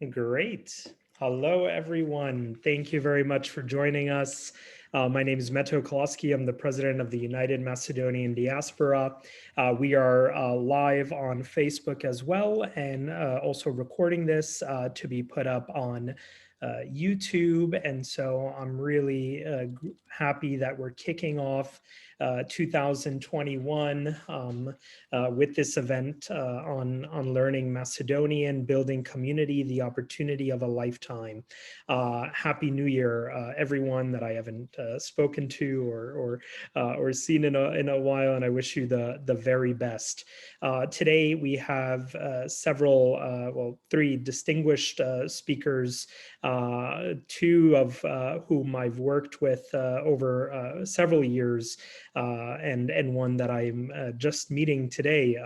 Great. Hello, everyone. Thank you very much for joining us. My name is Meto Koloski. I'm the president of the United Macedonian Diaspora. We are live on Facebook as well, and also recording this to be put up on YouTube. And so I'm really happy that we're kicking off 2021 with this event on learning Macedonian, building community, the opportunity of a lifetime. Happy New Year, everyone that I haven't spoken to or seen in a while, and I wish you the very best. Today we have three distinguished speakers, two of whom I've worked with over several years, and one that I'm just meeting today,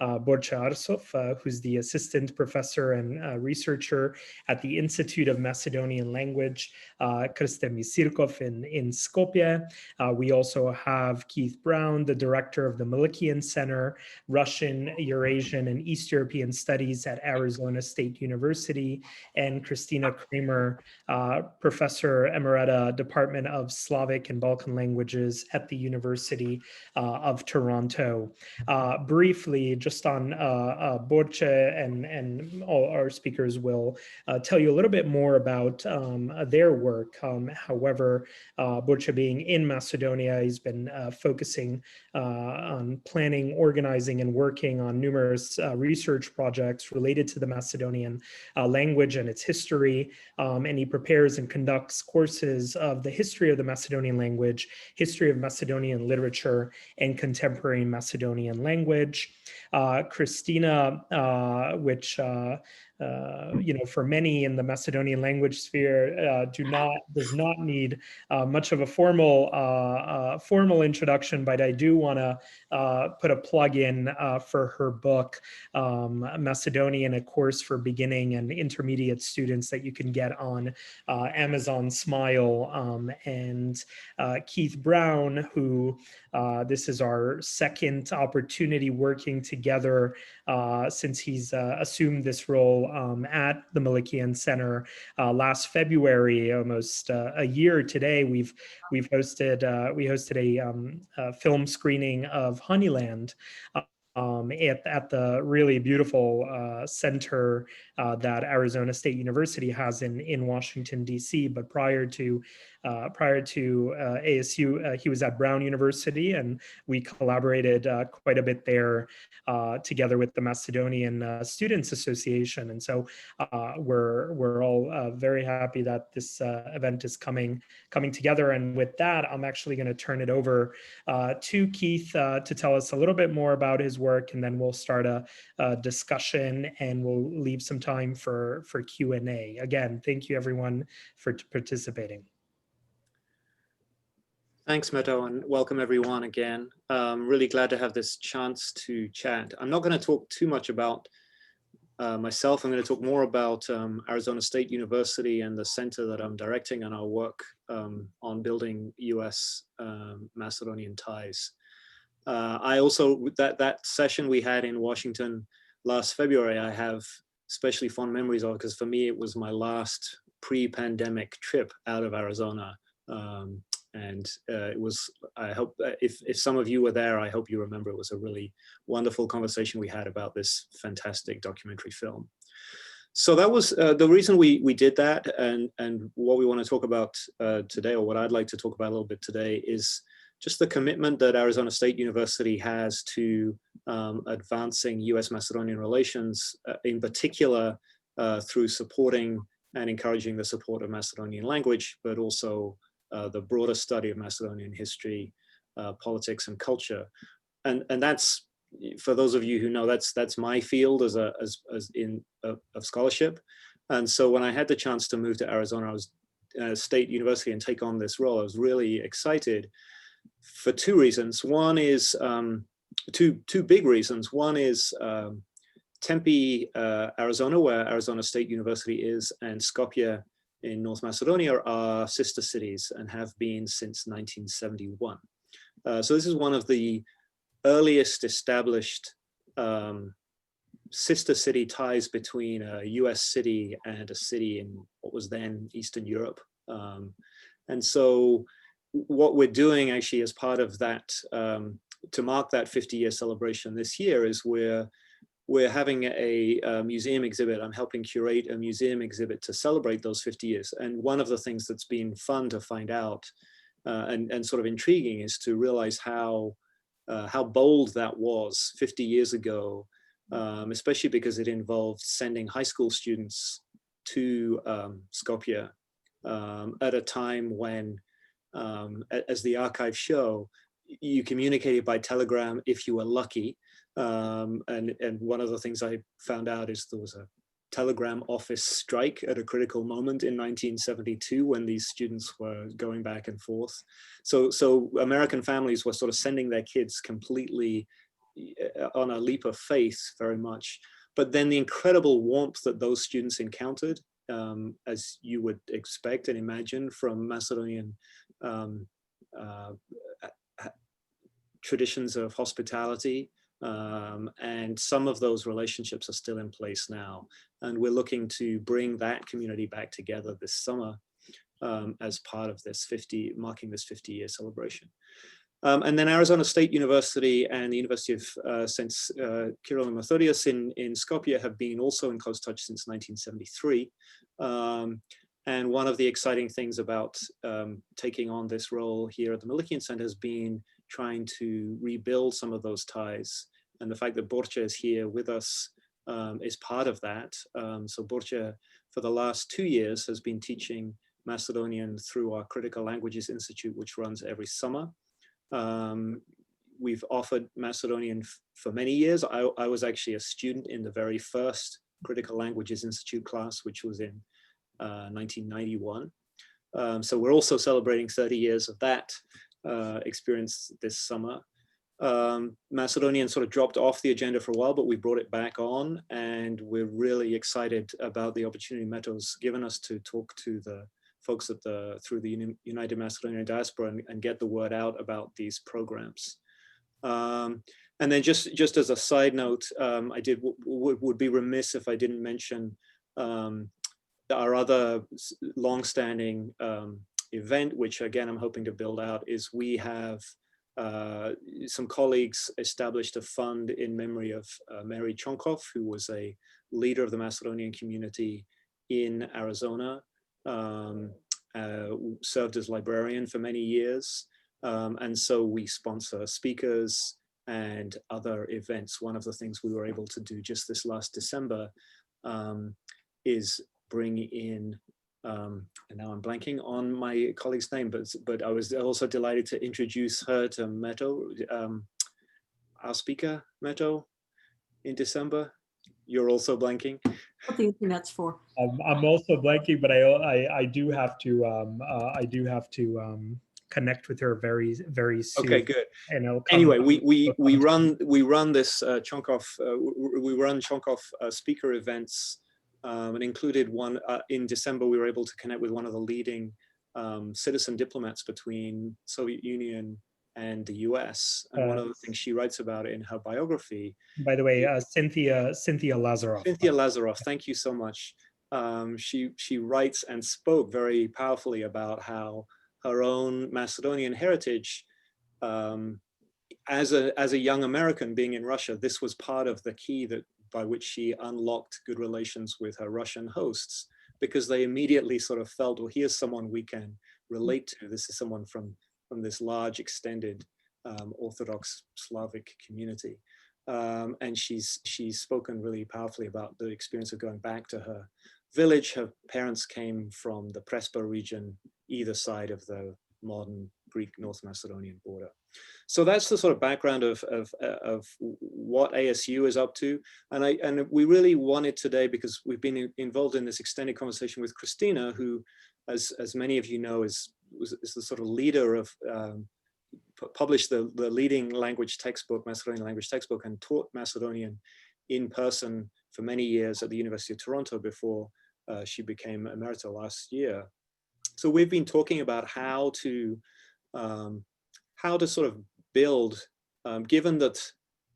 Borche Arsov, who's the assistant professor and researcher at the Institute of Macedonian Language, Krste Misirkov in Skopje. We also have Keith Brown, the director of the Melikian Center, Russian, Eurasian, and East European Studies at Arizona State University, and Christina Kramer, professor Emerita, Department of Slavic and Balkan Languages at the University of Toronto. Briefly, just on Borche, and all our speakers will tell you a little bit more about their work. However, Borche being in Macedonia, he's been focusing on planning, organizing, and working on numerous research projects related to the Macedonian language and its history. And he prepares and conducts courses of the history of the Macedonian language, history of Macedonian literature, and contemporary Macedonian language. Christina, which for many in the Macedonian language sphere, does not need much of a formal introduction, but I do want to put a plug in for her book, Macedonian: A Course for Beginning and Intermediate Students, that you can get on Amazon Smile. And Keith Brown, who this is our second opportunity working together since he's assumed this role at the Melikian Center last February, almost a year today. We hosted a film screening of Honeyland at the really beautiful center that Arizona State University has in Washington, D.C. But prior to ASU, he was at Brown University, and we collaborated quite a bit there together with the Macedonian Students Association. And so we're all very happy that this event is coming together. And with that, I'm actually going to turn it over to Keith to tell us a little bit more about his work, and then we'll start a discussion, and we'll leave some time for Q&A. Again, thank you everyone for participating. Thanks, Meto, and welcome everyone again. Really glad to have this chance to chat. I'm not going to talk too much about myself. I'm going to talk more about Arizona State University and the center that I'm directing and our work on building US Macedonian ties. I also, that session we had in Washington last February, I have especially fond memories of, because for me, it was my last pre-pandemic trip out of Arizona. And it was, I hope, if some of you were there, I hope you remember it was a really wonderful conversation we had about this fantastic documentary film. So that was the reason we did that, and what we want to talk about today, or what I'd like to talk about a little bit today, is just the commitment that Arizona State University has to advancing US-Macedonian relations, in particular through supporting and encouraging the support of Macedonian language, but also the broader study of Macedonian history, politics, and culture. And that's, for those of you who know, that's my field of scholarship. And so when I had the chance to move to Arizona State University and take on this role, I was really excited for two reasons. One is, two big reasons. One is Tempe, Arizona, where Arizona State University is, and Skopje in North Macedonia are sister cities and have been since 1971. So this is one of the earliest established sister city ties between a US city and a city in what was then Eastern Europe. And so what we're doing actually as part of that, to mark that 50-year celebration this year, is we're having a museum exhibit. I'm helping curate a museum exhibit to celebrate those 50 years. And one of the things that's been fun to find out and sort of intriguing is to realize how bold that was 50 years ago, especially because it involved sending high school students to Skopje at a time when, as the archives show, you communicated by telegram if you were lucky. And one of the things I found out is there was a telegram office strike at a critical moment in 1972 when these students were going back and forth. So American families were sort of sending their kids completely on a leap of faith, very much. But then the incredible warmth that those students encountered, as you would expect and imagine from Macedonian traditions of hospitality, and some of those relationships are still in place now. And we're looking to bring that community back together this summer as part of this marking this 50-year celebration. And then Arizona State University and the University of St. Kirill and Methodius in Skopje have been also in close touch since 1973. And one of the exciting things about taking on this role here at the Melikian Center has been trying to rebuild some of those ties. And the fact that Borche is here with us is part of that. So Borche, for the last 2 years, has been teaching Macedonian through our Critical Languages Institute, which runs every summer. We've offered Macedonian for many years. I was actually a student in the very first Critical Languages Institute class, which was in 1991. So we're also celebrating 30 years of that experience this summer. Macedonian sort of dropped off the agenda for a while, but we brought it back on, and we're really excited about the opportunity Meto's given us to talk to the folks at through the United Macedonian Diaspora and get the word out about these programs. And then just as a side note, I would be remiss if I didn't mention our other long-standing event, which again I'm hoping to build out, is we have some colleagues established a fund in memory of Mary Chonkov, who was a leader of the Macedonian community in Arizona, served as librarian for many years. And so we sponsor speakers and other events. One of the things we were able to do just this last December is bring in, and now I'm blanking on my colleague's name, but I was also delighted to introduce her to Meto, our speaker, Meto, in December. You're also blanking. What the internet's for. I'm also blanking, but I do have to connect with her very soon. Okay, good. And anyway, we run this Chonkov speaker events, and included one in December. We were able to connect with one of the leading citizen diplomats between Soviet Union and the US. And one of the things she writes about in her biography. By the way, Cynthia Lazarov. Cynthia Lazarov, thank you so much. She writes and spoke very powerfully about how her own Macedonian heritage, as a young American being in Russia, this was part of the key by which she unlocked good relations with her Russian hosts, because they immediately sort of felt, well, here's someone we can relate to. This is someone from this large, extended Orthodox Slavic community. And she's spoken really powerfully about the experience of going back to her village. Her parents came from the Krste region, either side of the modern Greek North Macedonian border. So that's the sort of background of what ASU is up to. And we really wanted today, because we've been involved in this extended conversation with Christina, who, as many of you know, is the sort of leader of, published the leading language textbook, Macedonian language textbook, and taught Macedonian in person for many years at the University of Toronto before she became Emerita last year. So we've been talking about how to sort of build, given that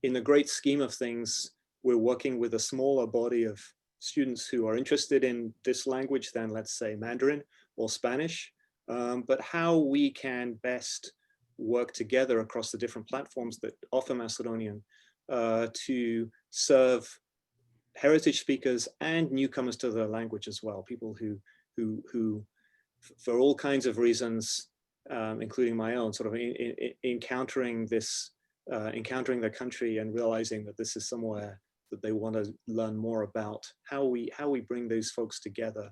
in the great scheme of things, we're working with a smaller body of students who are interested in this language than, let's say, Mandarin or Spanish, but how we can best work together across the different platforms that offer Macedonian to serve heritage speakers and newcomers to the language as well, people who for all kinds of reasons, including my own, sort of encountering the country and realizing that this is somewhere that they want to learn more about, how we bring those folks together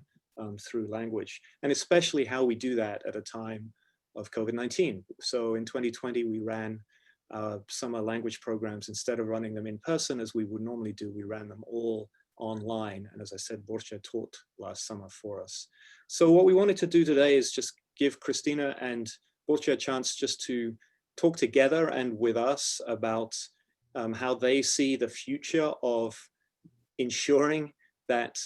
through language, and especially how we do that at a time of COVID-19. So in 2020, we ran summer language programs. Instead of running them in person as we would normally do, we ran them all online. And as I said, Borche taught last summer for us. So what we wanted to do today is just give Christina and Borche a chance just to talk together and with us about how they see the future of ensuring that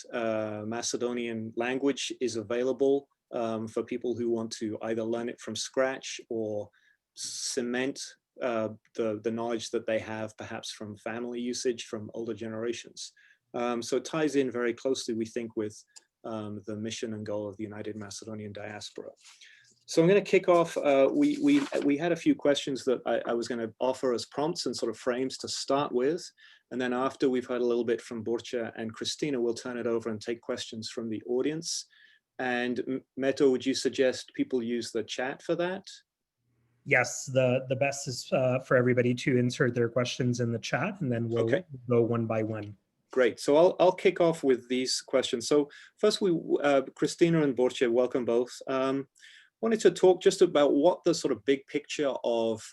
Macedonian language is available for people who want to either learn it from scratch or cement the knowledge that they have perhaps from family usage from older generations. So it ties in very closely, we think, with the mission and goal of the United Macedonian Diaspora. So I'm going to kick off. We had a few questions that I was going to offer as prompts and sort of frames to start with. And then after we've heard a little bit from Borche and Christina, we'll turn it over and take questions from the audience. And Meto, would you suggest people use the chat for that? Yes, the best is for everybody to insert their questions in the chat, and then we'll go one by one. Great. So I'll kick off with these questions. So first, Christina and Borche, welcome both. Wanted to talk just about what the sort of big picture of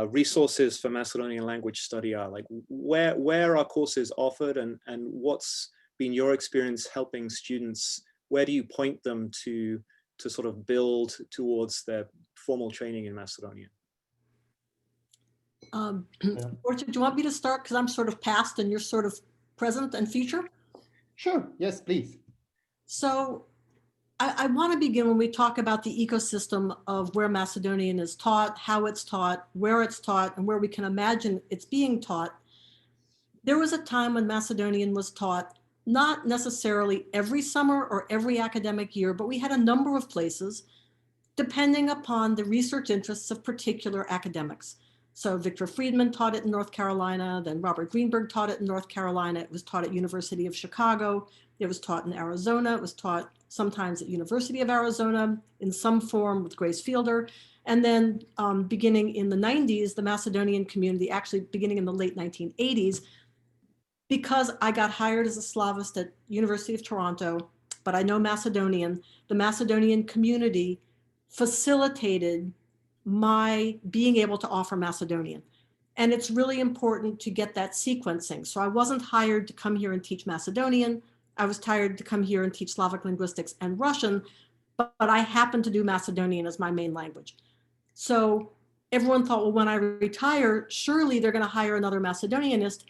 resources for Macedonian language study are, like where are courses offered, and what's been your experience helping students? Where do you point them to sort of build towards their formal training in Macedonian? Borche, do you want me to start? Because I'm sort of past and you're sort of present and future. Sure, yes, please. So I want to begin when we talk about the ecosystem of where Macedonian is taught, how it's taught, where it's taught, and where we can imagine it's being taught. There was a time when Macedonian was taught, not necessarily every summer or every academic year, but we had a number of places depending upon the research interests of particular academics. So Victor Friedman taught it in North Carolina, then Robert Greenberg taught it in North Carolina. It was taught at University of Chicago. It was taught in Arizona. It was taught sometimes at University of Arizona in some form with Grace Fielder. And then beginning in the 90s, the Macedonian community, actually beginning in the late 1980s, because I got hired as a Slavist at University of Toronto, but I know Macedonian, the Macedonian community facilitated my being able to offer Macedonian. And it's really important to get that sequencing. So I wasn't hired to come here and teach Macedonian. I was hired to come here and teach Slavic linguistics and Russian, but I happened to do Macedonian as my main language. So everyone thought, well, when I retire, surely they're going to hire another Macedonianist.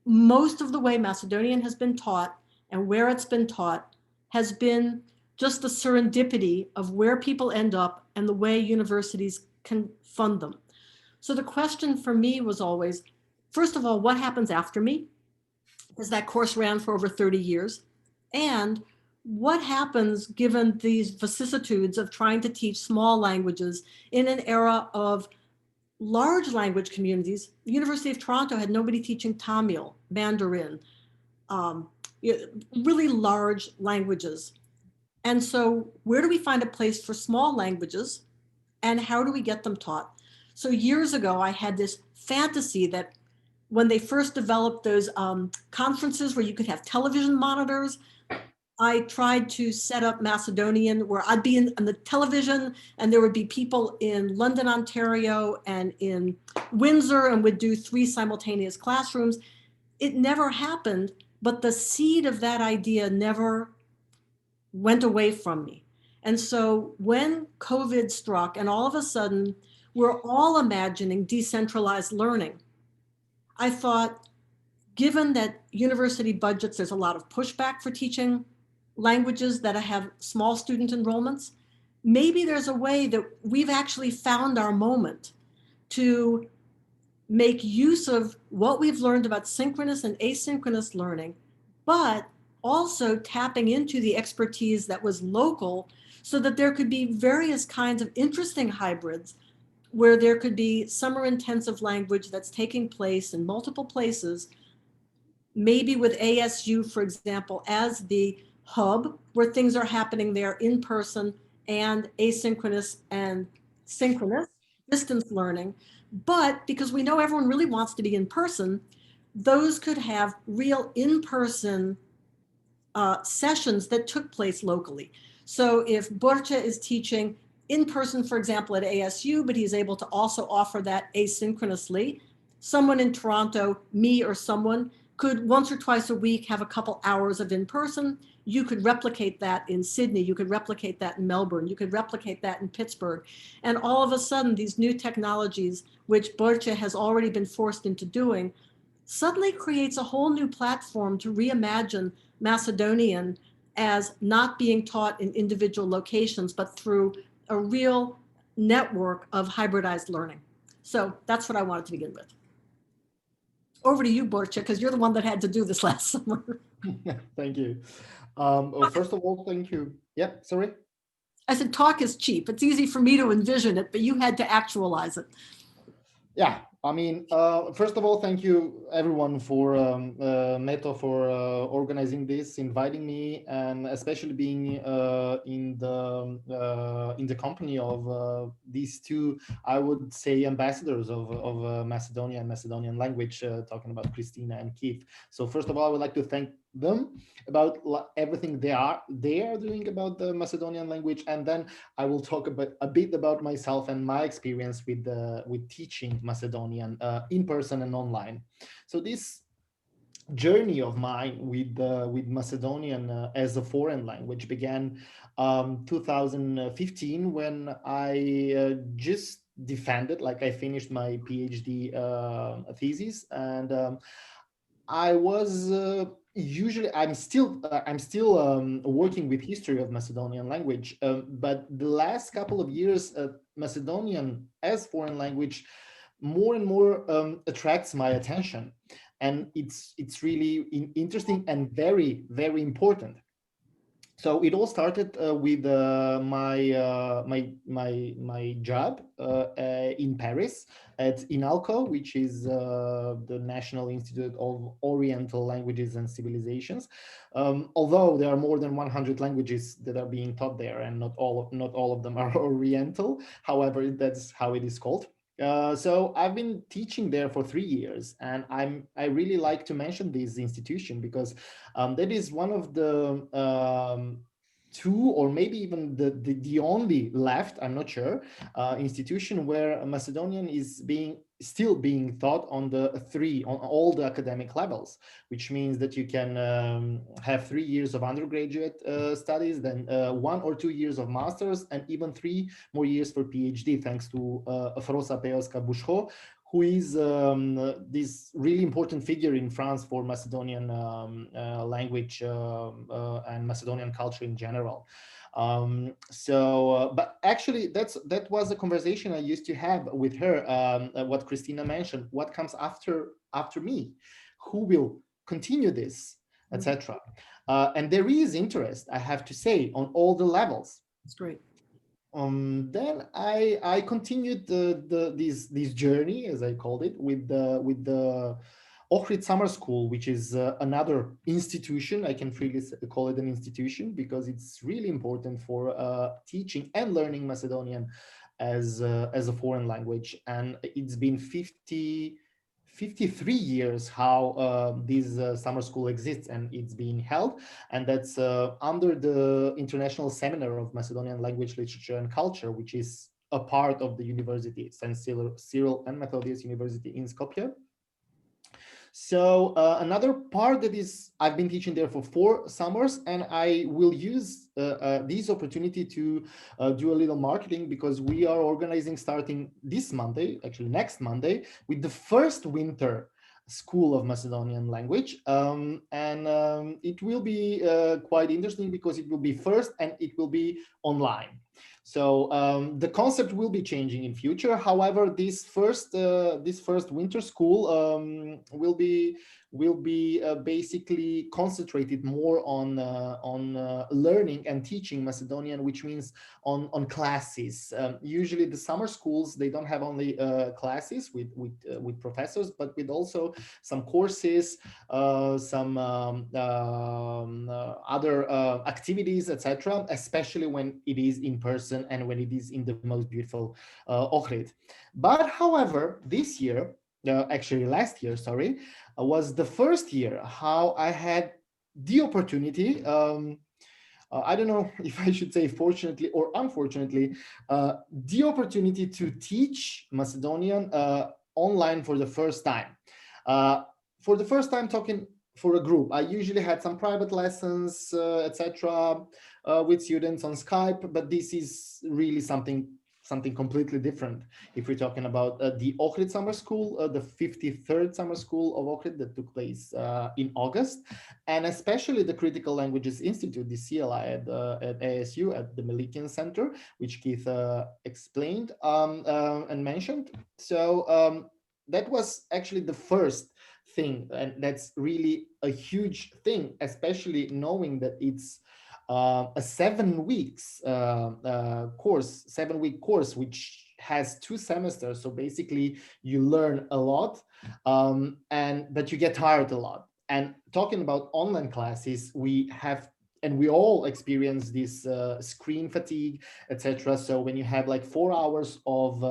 Most of the way Macedonian has been taught and where it's been taught has been just the serendipity of where people end up and the way universities can fund them. So the question for me was always, first of all, what happens after me? Because that course ran for over 30 years. And what happens given these vicissitudes of trying to teach small languages in an era of large language communities? The University of Toronto had nobody teaching Tamil, Mandarin, really large languages. And so where do we find a place for small languages and how do we get them taught? So years ago, I had this fantasy that when they first developed those conferences where you could have television monitors, I tried to set up Macedonian where I'd be on the television and there would be people in London, Ontario and in Windsor and would do 3 simultaneous classrooms. It never happened, but the seed of that idea never went away from me. And so when COVID struck and all of a sudden we're all imagining decentralized learning, I thought, given that university budgets, there's a lot of pushback for teaching languages that have small student enrollments, maybe there's a way that we've actually found our moment to make use of what we've learned about synchronous and asynchronous learning, but also tapping into the expertise that was local so that there could be various kinds of interesting hybrids where there could be summer intensive language that's taking place in multiple places, maybe with ASU, for example, as the hub where things are happening there in person and asynchronous and synchronous distance learning. But because we know everyone really wants to be in person, those could have real in-person sessions that took place locally. So if Borche is teaching in person, for example, at ASU, but he's able to also offer that asynchronously, someone in Toronto, me or someone, could once or twice a week have a couple hours of in person. You could replicate that in Sydney. You could replicate that in Melbourne. You could replicate that in Pittsburgh. And all of a sudden, these new technologies, which Borche has already been forced into doing, suddenly creates a whole new platform to reimagine Macedonian as not being taught in individual locations, but through a real network of hybridized learning. So that's what I wanted to begin with. Over to you, Borche, because you're the one that had to do this last summer. Thank you. First of all, thank you. Yep, sorry. I said, talk is cheap. It's easy for me to envision it, but you had to actualize it. Yeah, I mean, first of all, thank you everyone for Meto for organizing this, inviting me, and especially being in the company of these two, I would say, ambassadors of Macedonia and Macedonian language, talking about Christina and Keith. So first of all, I would like to thank them about everything they are doing about the Macedonian language, and then I will talk a bit about myself and my experience with teaching Macedonian in person and online. So this journey of mine with Macedonian as a foreign language began 2015 when I just defended, like I finished my PhD thesis, and I was usually I'm still working with history of Macedonian language, but the last couple of years, Macedonian as foreign language more and more attracts my attention, and it's really interesting and very, very important. So it all started with my job in Paris at INALCO, which is the National Institute of Oriental Languages and Civilizations. Although there are more than 100 languages that are being taught there, and not all of them are Oriental. However, that's how it is called. So I've been teaching there for 3 years, and I really like to mention this institution because that is one of the two, or maybe even the only left, I'm not sure, institution where Macedonian is still being taught on all the academic levels, which means that you can have 3 years of undergraduate studies, then 1 or 2 years of masters, and even 3 more years for PhD, thanks to Afrosa Peoska Bushko, who is this really important figure in France for Macedonian language and Macedonian culture in general. But actually, that was a conversation I used to have with her. What Christina mentioned, what comes after me, who will continue this, etc. And there is interest, I have to say, on all the levels. That's great. Then I continued this journey, as I called it, with the Ohrid Summer School, which is another institution. I can freely call it an institution because it's really important for teaching and learning Macedonian as a foreign language. And it's been 53 years how this summer school exists, and it's being held, and that's under the International Seminar of Macedonian Language, Literature and Culture, which is a part of the university, St. Cyril and Methodius University in Skopje. So another part that is, I've been teaching there for 4 summers, and I will use this opportunity to do a little marketing, because we are organizing, starting this Monday, actually next Monday, with the first winter school of Macedonian language. It will be quite interesting because it will be first and it will be online. So the concept will be changing in future. However, this first winter school will be basically concentrated more on learning and teaching Macedonian, which means on classes. Usually the summer schools, they don't have only classes with professors, but with also some courses, some other activities, etc., especially when it is in person and when it is in the most beautiful Ohrid. But however, this year, actually last year, sorry, was the first year how I had the opportunity, I don't know if I should say fortunately or unfortunately, the opportunity to teach Macedonian online for the first time. For the first time talking for a group. I usually had some private lessons, etc., with students on Skype, but this is really something completely different. If we're talking about the Ohrid Summer School, the 53rd Summer School of Ohrid that took place in August, and especially the Critical Languages Institute, the CLI at ASU, at the Melikian Center, which Keith explained and mentioned. So that was actually the first thing, and that's really a huge thing, especially knowing that it's a 7 weeks course, 7-week course, which has 2 semesters. So basically you learn a lot, but you get tired a lot. And talking about online classes, we all experience this screen fatigue, etc. So when you have like 4 hours of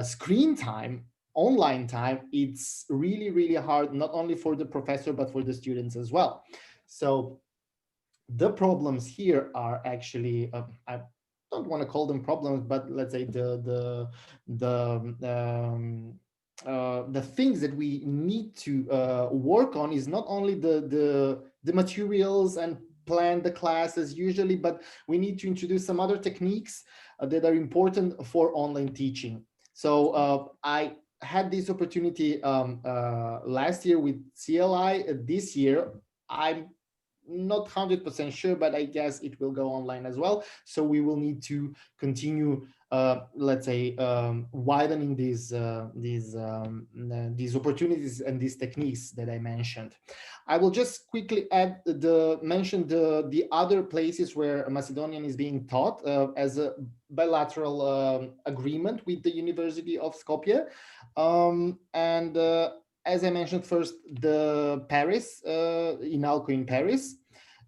screen time, online time, it's really, really hard, not only for the professor, but for the students as well. So the problems here are actually, I don't want to call them problems, but let's say the things that we need to work on is not only the materials and plan the classes usually, but we need to introduce some other techniques that are important for online teaching. So I had this opportunity last year with CLI. This year, I'm not 100% sure, but I guess it will go online as well. So we will need to continue, let's say, widening these opportunities and these techniques that I mentioned. I will just quickly mention the other places where Macedonian is being taught as a bilateral agreement with the University of Skopje. As I mentioned, first the Paris, Inalco in Paris,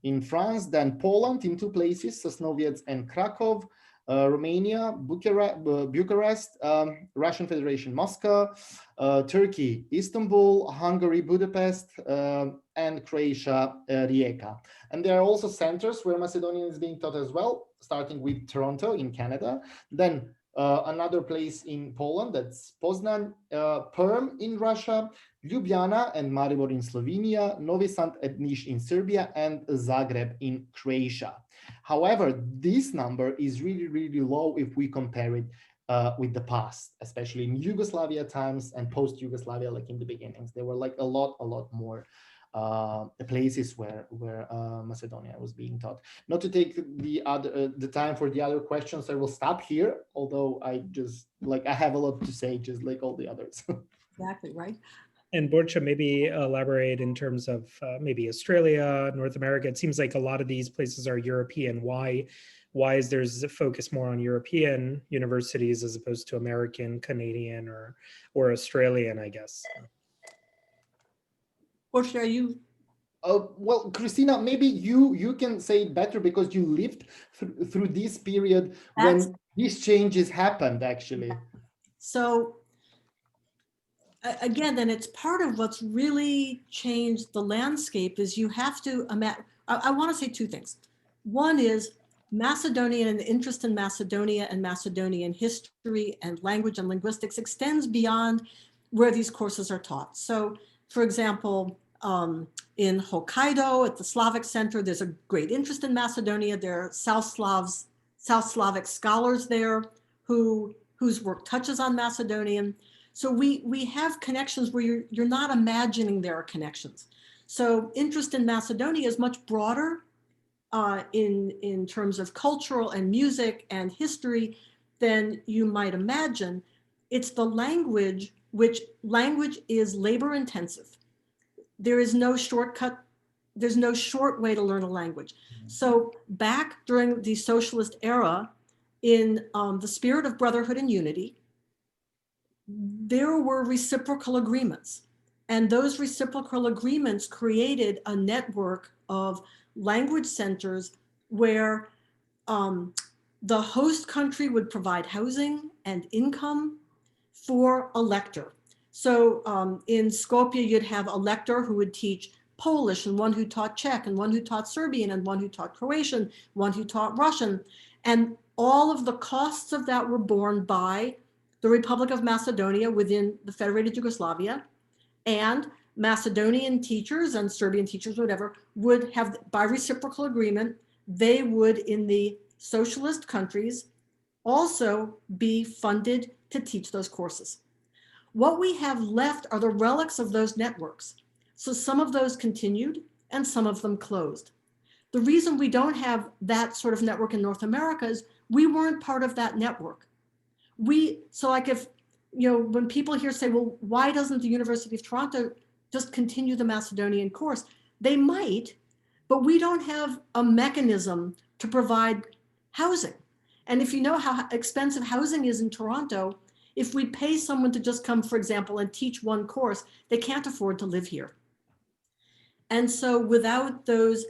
in France, then Poland in 2 places, Sosnowiec and Krakow, Romania, Bucharest, Russian Federation, Moscow, Turkey, Istanbul, Hungary, Budapest, and Croatia, Rijeka. And there are also centers where Macedonian is being taught as well, starting with Toronto in Canada, then another place in Poland, that's Poznan, Perm in Russia, Ljubljana and Maribor in Slovenia, Novi Sad and Niš in Serbia, and Zagreb in Croatia. However, this number is really, really low if we compare it with the past, especially in Yugoslavia times and post-Yugoslavia, like in the beginnings. There were like a lot more places where Macedonia was being taught. Not to take the time for the other questions, I will stop here, although I have a lot to say, just like all the others. Exactly, right. And Borche, maybe elaborate in terms of maybe Australia, North America. It seems like a lot of these places are European. Why is there a focus more on European universities as opposed to American, Canadian, or Australian, I guess? Borche, are you? Well, Christina, maybe you can say it better because you lived through this period when these changes happened, actually. So again, then it's part of what's really changed the landscape is you have to imagine. I want to say 2 things. One is Macedonian and the interest in Macedonia and Macedonian history and language and linguistics extends beyond where these courses are taught. So, for example, in Hokkaido at the Slavic Center, there's a great interest in Macedonia. There are South Slavic scholars there whose work touches on Macedonian. So we have connections where you're not imagining there are connections. So interest in Macedonia is much broader in terms of cultural and music and history than you might imagine. It's the language, which language is labor intensive. There is no shortcut. There's no short way to learn a language. So back during the socialist era, in the spirit of brotherhood and unity, there were reciprocal agreements. And those reciprocal agreements created a network of language centers where the host country would provide housing and income for a lector. So in Skopje, you'd have a lector who would teach Polish, and one who taught Czech, and one who taught Serbian, and one who taught Croatian, one who taught Russian. And all of the costs of that were borne by the Republic of Macedonia within the Federated Yugoslavia. And Macedonian teachers and Serbian teachers, whatever, would have, by reciprocal agreement, they would, in the socialist countries, also be funded to teach those courses. What we have left are the relics of those networks. So some of those continued and some of them closed. The reason we don't have that sort of network in North America is we weren't part of that network. So like if, you know, when people here say, well, why doesn't the University of Toronto just continue the Macedonian course? They might, but we don't have a mechanism to provide housing. And if you know how expensive housing is in Toronto, if we pay someone to just come, for example, and teach one course, they can't afford to live here. And so without those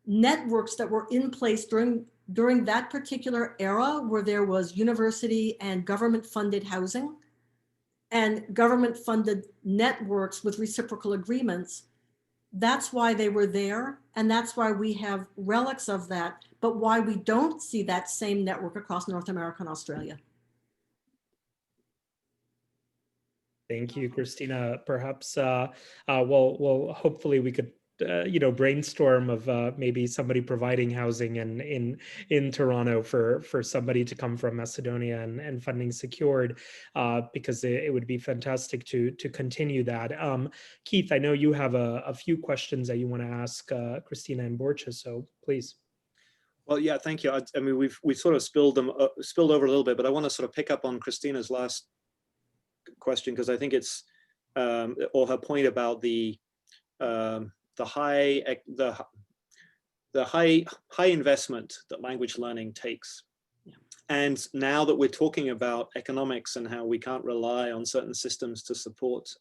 networks that were in place during that particular era where there was university and government funded housing and government funded networks with reciprocal agreements, that's why they were there. And that's why we have relics of that, but why we don't see that same network across North America and Australia. Thank you, Christina. Perhaps, well, hopefully we could, brainstorm of maybe somebody providing housing in Toronto for somebody to come from Macedonia and funding secured, because it would be fantastic to continue that. Keith, I know you have a few questions that you want to ask Christina and Borche, so please. Well, yeah, thank you. I mean, we've sort of spilled over a little bit, but I want to sort of pick up on Christina's last question, because I think it's or her point about the high investment that language learning takes. Yeah. And now that we're talking about economics and how we can't rely on certain systems to support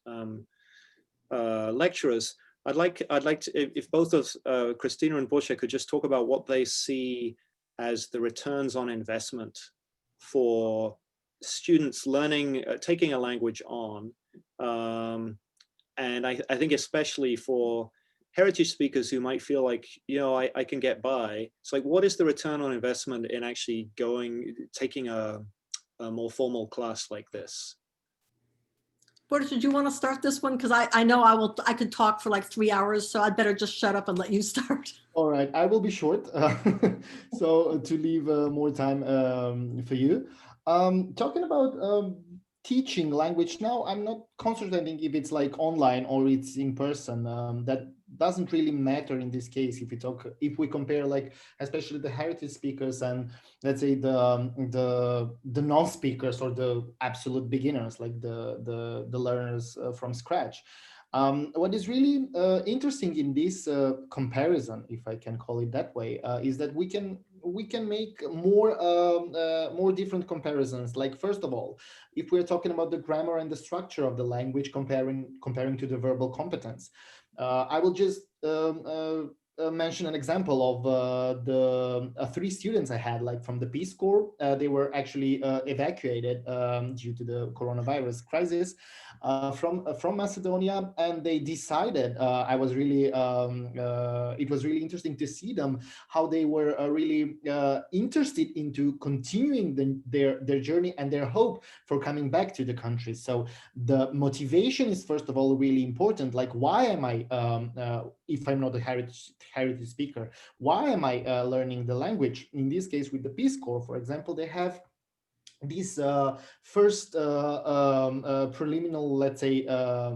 lecturers, I'd like to, if both of Christina and Borche could just talk about what they see as the returns on investment for students learning, taking a language on, and I think especially for heritage speakers who might feel like, I can get by. It's like, what is the return on investment in actually taking a more formal class like this? Borche, did you want to start this one? Because I know I could talk for like 3 hours, so I'd better just shut up and let you start. All right, I will be short, so to leave more time for you. Talking about teaching language now, I'm not concentrating if it's like online or it's in person. That doesn't really matter in this case. If we compare, like, especially the heritage speakers and let's say the non-speakers or the absolute beginners, like the learners from scratch. What is really interesting in this comparison, if I can call it that way, is that we can make more different comparisons. Like, first of all, if we're talking about the grammar and the structure of the language, comparing to the verbal competence, I will just mention an example of the 3 students I had, like from the Peace Corps. They were actually evacuated due to the coronavirus crisis from Macedonia, and they decided, it was really interesting to see them, how they were really interested into continuing their journey and their hope for coming back to the country. So the motivation is, first of all, really important. Like, why am I, if I'm not a heritage speaker, why am I learning the language? In this case, with the Peace Corps, for example, they have these first preliminary, let's say,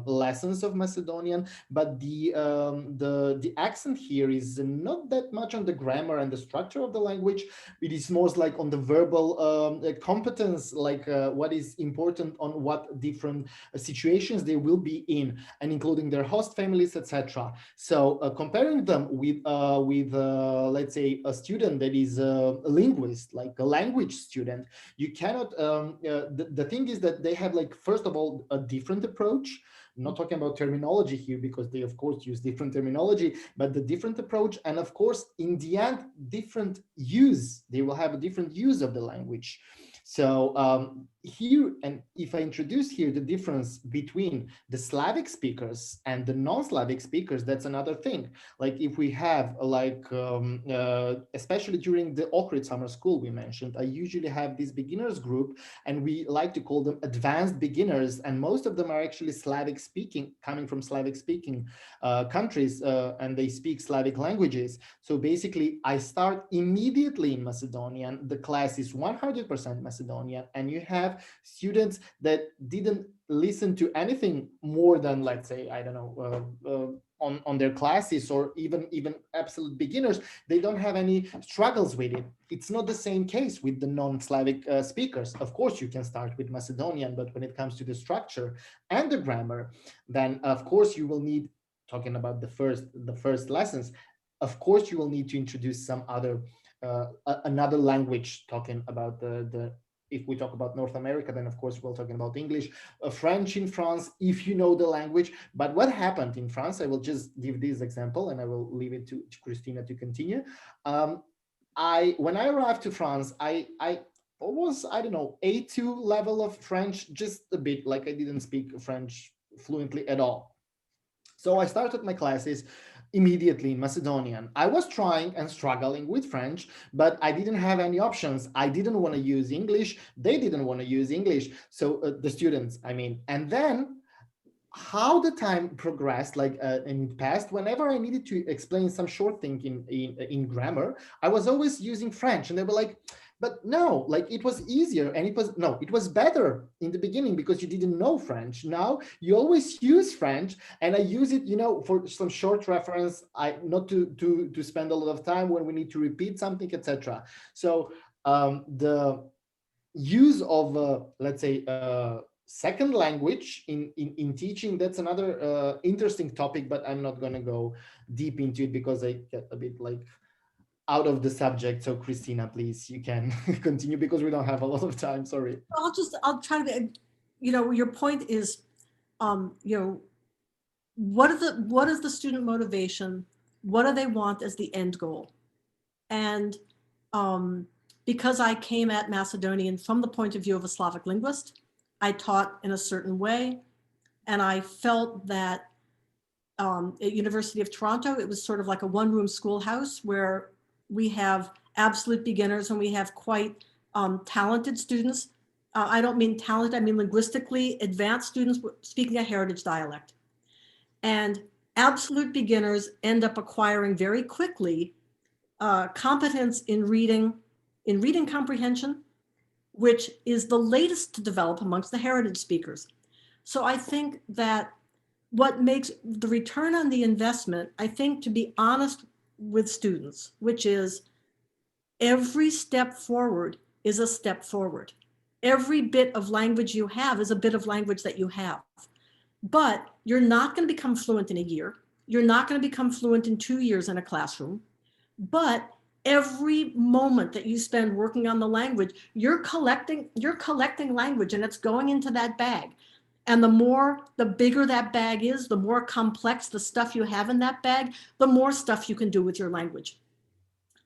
lessons of Macedonian, but the accent here is not that much on the grammar and the structure of the language. It is more like on the verbal competence, like what is important on what different situations they will be in, and including their host families, etc. So comparing them with let's say a student that is a linguist, like a language student, you cannot the thing is that they have, like, first of all, a different approach. I'm not talking about terminology here, because they of course use different terminology, but the different approach, and of course in the end different use, they will have a different use of the language. So here, and if I introduce here the difference between the Slavic speakers and the non-Slavic speakers, that's another thing. Like if we have, like, especially during the Ohrid summer school we mentioned, I usually have this beginners group, and we like to call them advanced beginners, and most of them are actually Slavic speaking, coming from Slavic speaking countries, and they speak Slavic languages. So basically I start immediately in Macedonian. The class is 100% Macedonian, and you have students that didn't listen to anything more than, let's say, I don't know, on their classes, or even absolute beginners. They don't have any struggles with it. It's not the same case with the non-Slavic speakers. Of course you can start with Macedonian, but when it comes to the structure and the grammar, then of course you will need, talking about the first lessons, of course you will need to introduce some other another language. Talking about the if we talk about North America, then of course we're talking about English, French in France, if you know the language. But what happened in France, I will just give this example, and I will leave it to Christina to continue. When I arrived to France, I was, I don't know, A2 level of French, just a bit, like I didn't speak French fluently at all. So I started my classes immediately in Macedonian. I was trying and struggling with French, but I didn't have any options. I didn't want to use English. They didn't want to use English. So the students, I mean, and then how the time progressed, like in the past, whenever I needed to explain some short thing in grammar, I was always using French, and they were like, but no, like it was easier, and it was better in the beginning because you didn't know French. Now you always use French, and I use it, for some short reference, not to spend a lot of time when we need to repeat something, etc. So the use of let's say second language in teaching, that's another interesting topic, but I'm not going to go deep into it because I get a bit like out of the subject. So Christina, please, you can continue because we don't have a lot of time. Sorry. I'll try to be, your point is, what is the student motivation? What do they want as the end goal? And because I came at Macedonian from the point of view of a Slavic linguist, I taught in a certain way. And I felt that at University of Toronto, it was sort of like a one-room schoolhouse where we have absolute beginners and we have quite talented students. I don't mean talented, I mean linguistically advanced students speaking a heritage dialect. And absolute beginners end up acquiring very quickly competence in reading comprehension, which is the latest to develop amongst the heritage speakers. So I think that what makes the return on the investment, I think, to be honest with students, which is every step forward is a step forward. Every bit of language you have is a bit of language that you have. But you're not going to become fluent in a year. You're not going to become fluent in 2 years in a classroom. But every moment that you spend working on the language, you're collecting language, and it's going into that bag. And the bigger that bag is, the more complex the stuff you have in that bag, the more stuff you can do with your language.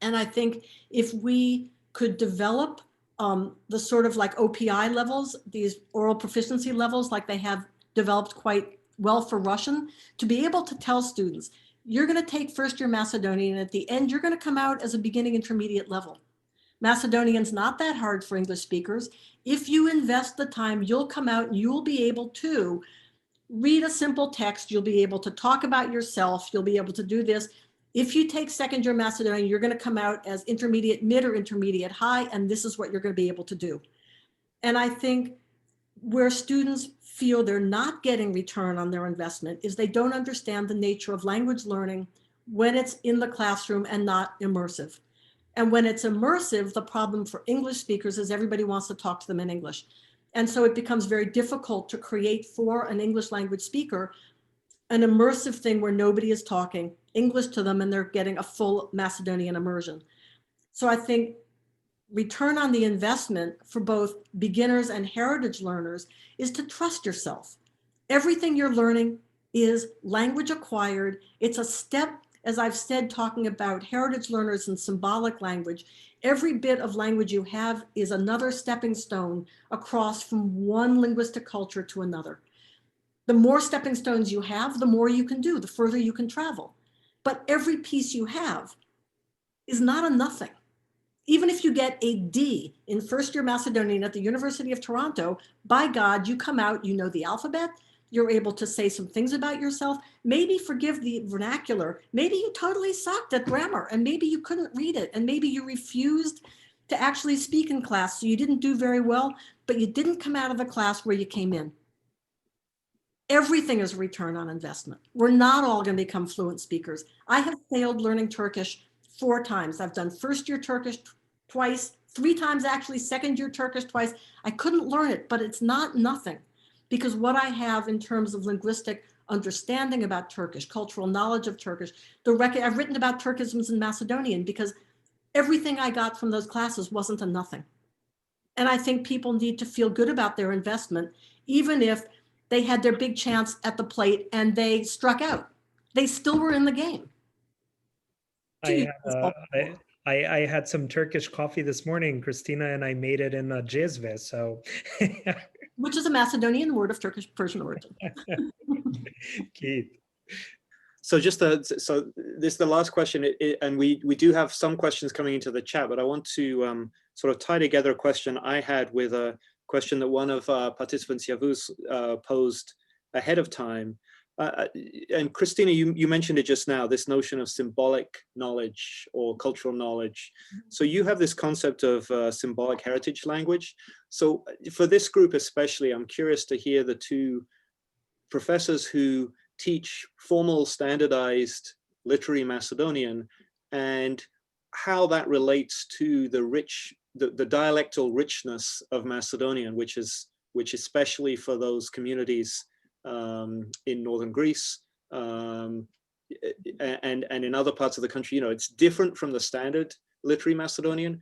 And I think if we could develop the sort of like OPI levels, these oral proficiency levels, like they have developed quite well for Russian, to be able to tell students, you're going to take first year Macedonian, and at the end, you're going to come out as a beginning intermediate level. Macedonian's not that hard for English speakers. If you invest the time, you'll come out and you'll be able to read a simple text. You'll be able to talk about yourself. You'll be able to do this. If you take second year Macedonian, you're going to come out as intermediate mid or intermediate high, and this is what you're going to be able to do. And I think where students feel they're not getting return on their investment is they don't understand the nature of language learning when it's in the classroom and not immersive. And when it's immersive, the problem for English speakers is everybody wants to talk to them in English. And so it becomes very difficult to create for an English language speaker an immersive thing where nobody is talking English to them and they're getting a full Macedonian immersion. So I think return on the investment for both beginners and heritage learners is to trust yourself. Everything you're learning is language acquired. It's a step, as I've said, talking about heritage learners and symbolic language. Every bit of language you have is another stepping stone across from one linguistic culture to another. The more stepping stones you have, the more you can do, the further you can travel. But every piece you have is not a nothing. Even if you get a D in first year Macedonian at the University of Toronto, by God, you come out, you know the alphabet, you're able to say some things about yourself, maybe forgive the vernacular, maybe you totally sucked at grammar, and maybe you couldn't read it, and maybe you refused to actually speak in class, so you didn't do very well, but you didn't come out of the class where you came in. Everything is a return on investment. We're not all going to become fluent speakers. I have failed learning Turkish 4 times. I've done first year Turkish twice, 3 times actually, second year Turkish twice. I couldn't learn it, but it's not nothing, because what I have in terms of linguistic understanding about Turkish, cultural knowledge of Turkish, I've written about Turkisms in Macedonian because everything I got from those classes wasn't a nothing. And I think people need to feel good about their investment, even if they had their big chance at the plate and they struck out. They still were in the game. I had some Turkish coffee this morning, Christina, and I made it in Jezve, so. Which is a Macedonian word of Turkish Persian origin. Keith. So just so this is the last question, and we do have some questions coming into the chat, but I want to sort of tie together a question I had with a question that one of our participants, Yavuz, posed ahead of time. And Christina, you mentioned it just now, this notion of symbolic knowledge or cultural knowledge. So you have this concept of symbolic heritage language. So for this group especially, I'm curious to hear the 2 professors who teach formal standardized literary Macedonian and how that relates to the dialectal richness of Macedonian, which especially for those communities in northern Greece and in other parts of the country, it's different from the standard literary Macedonian.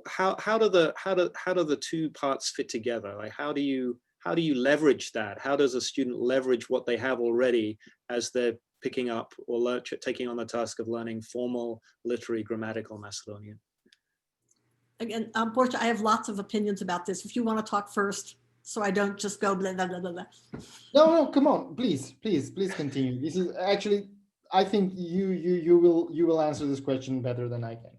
How do the 2 parts fit together? Like how do you leverage that? How does a student leverage what they have already as they're picking up or taking on the task of learning formal literary grammatical Macedonian? Again, Borche, I have lots of opinions about this. If you want to talk first, so I don't just go blah, blah, blah, blah, blah. No, come on, please continue. This is actually, I think you will answer this question better than I can.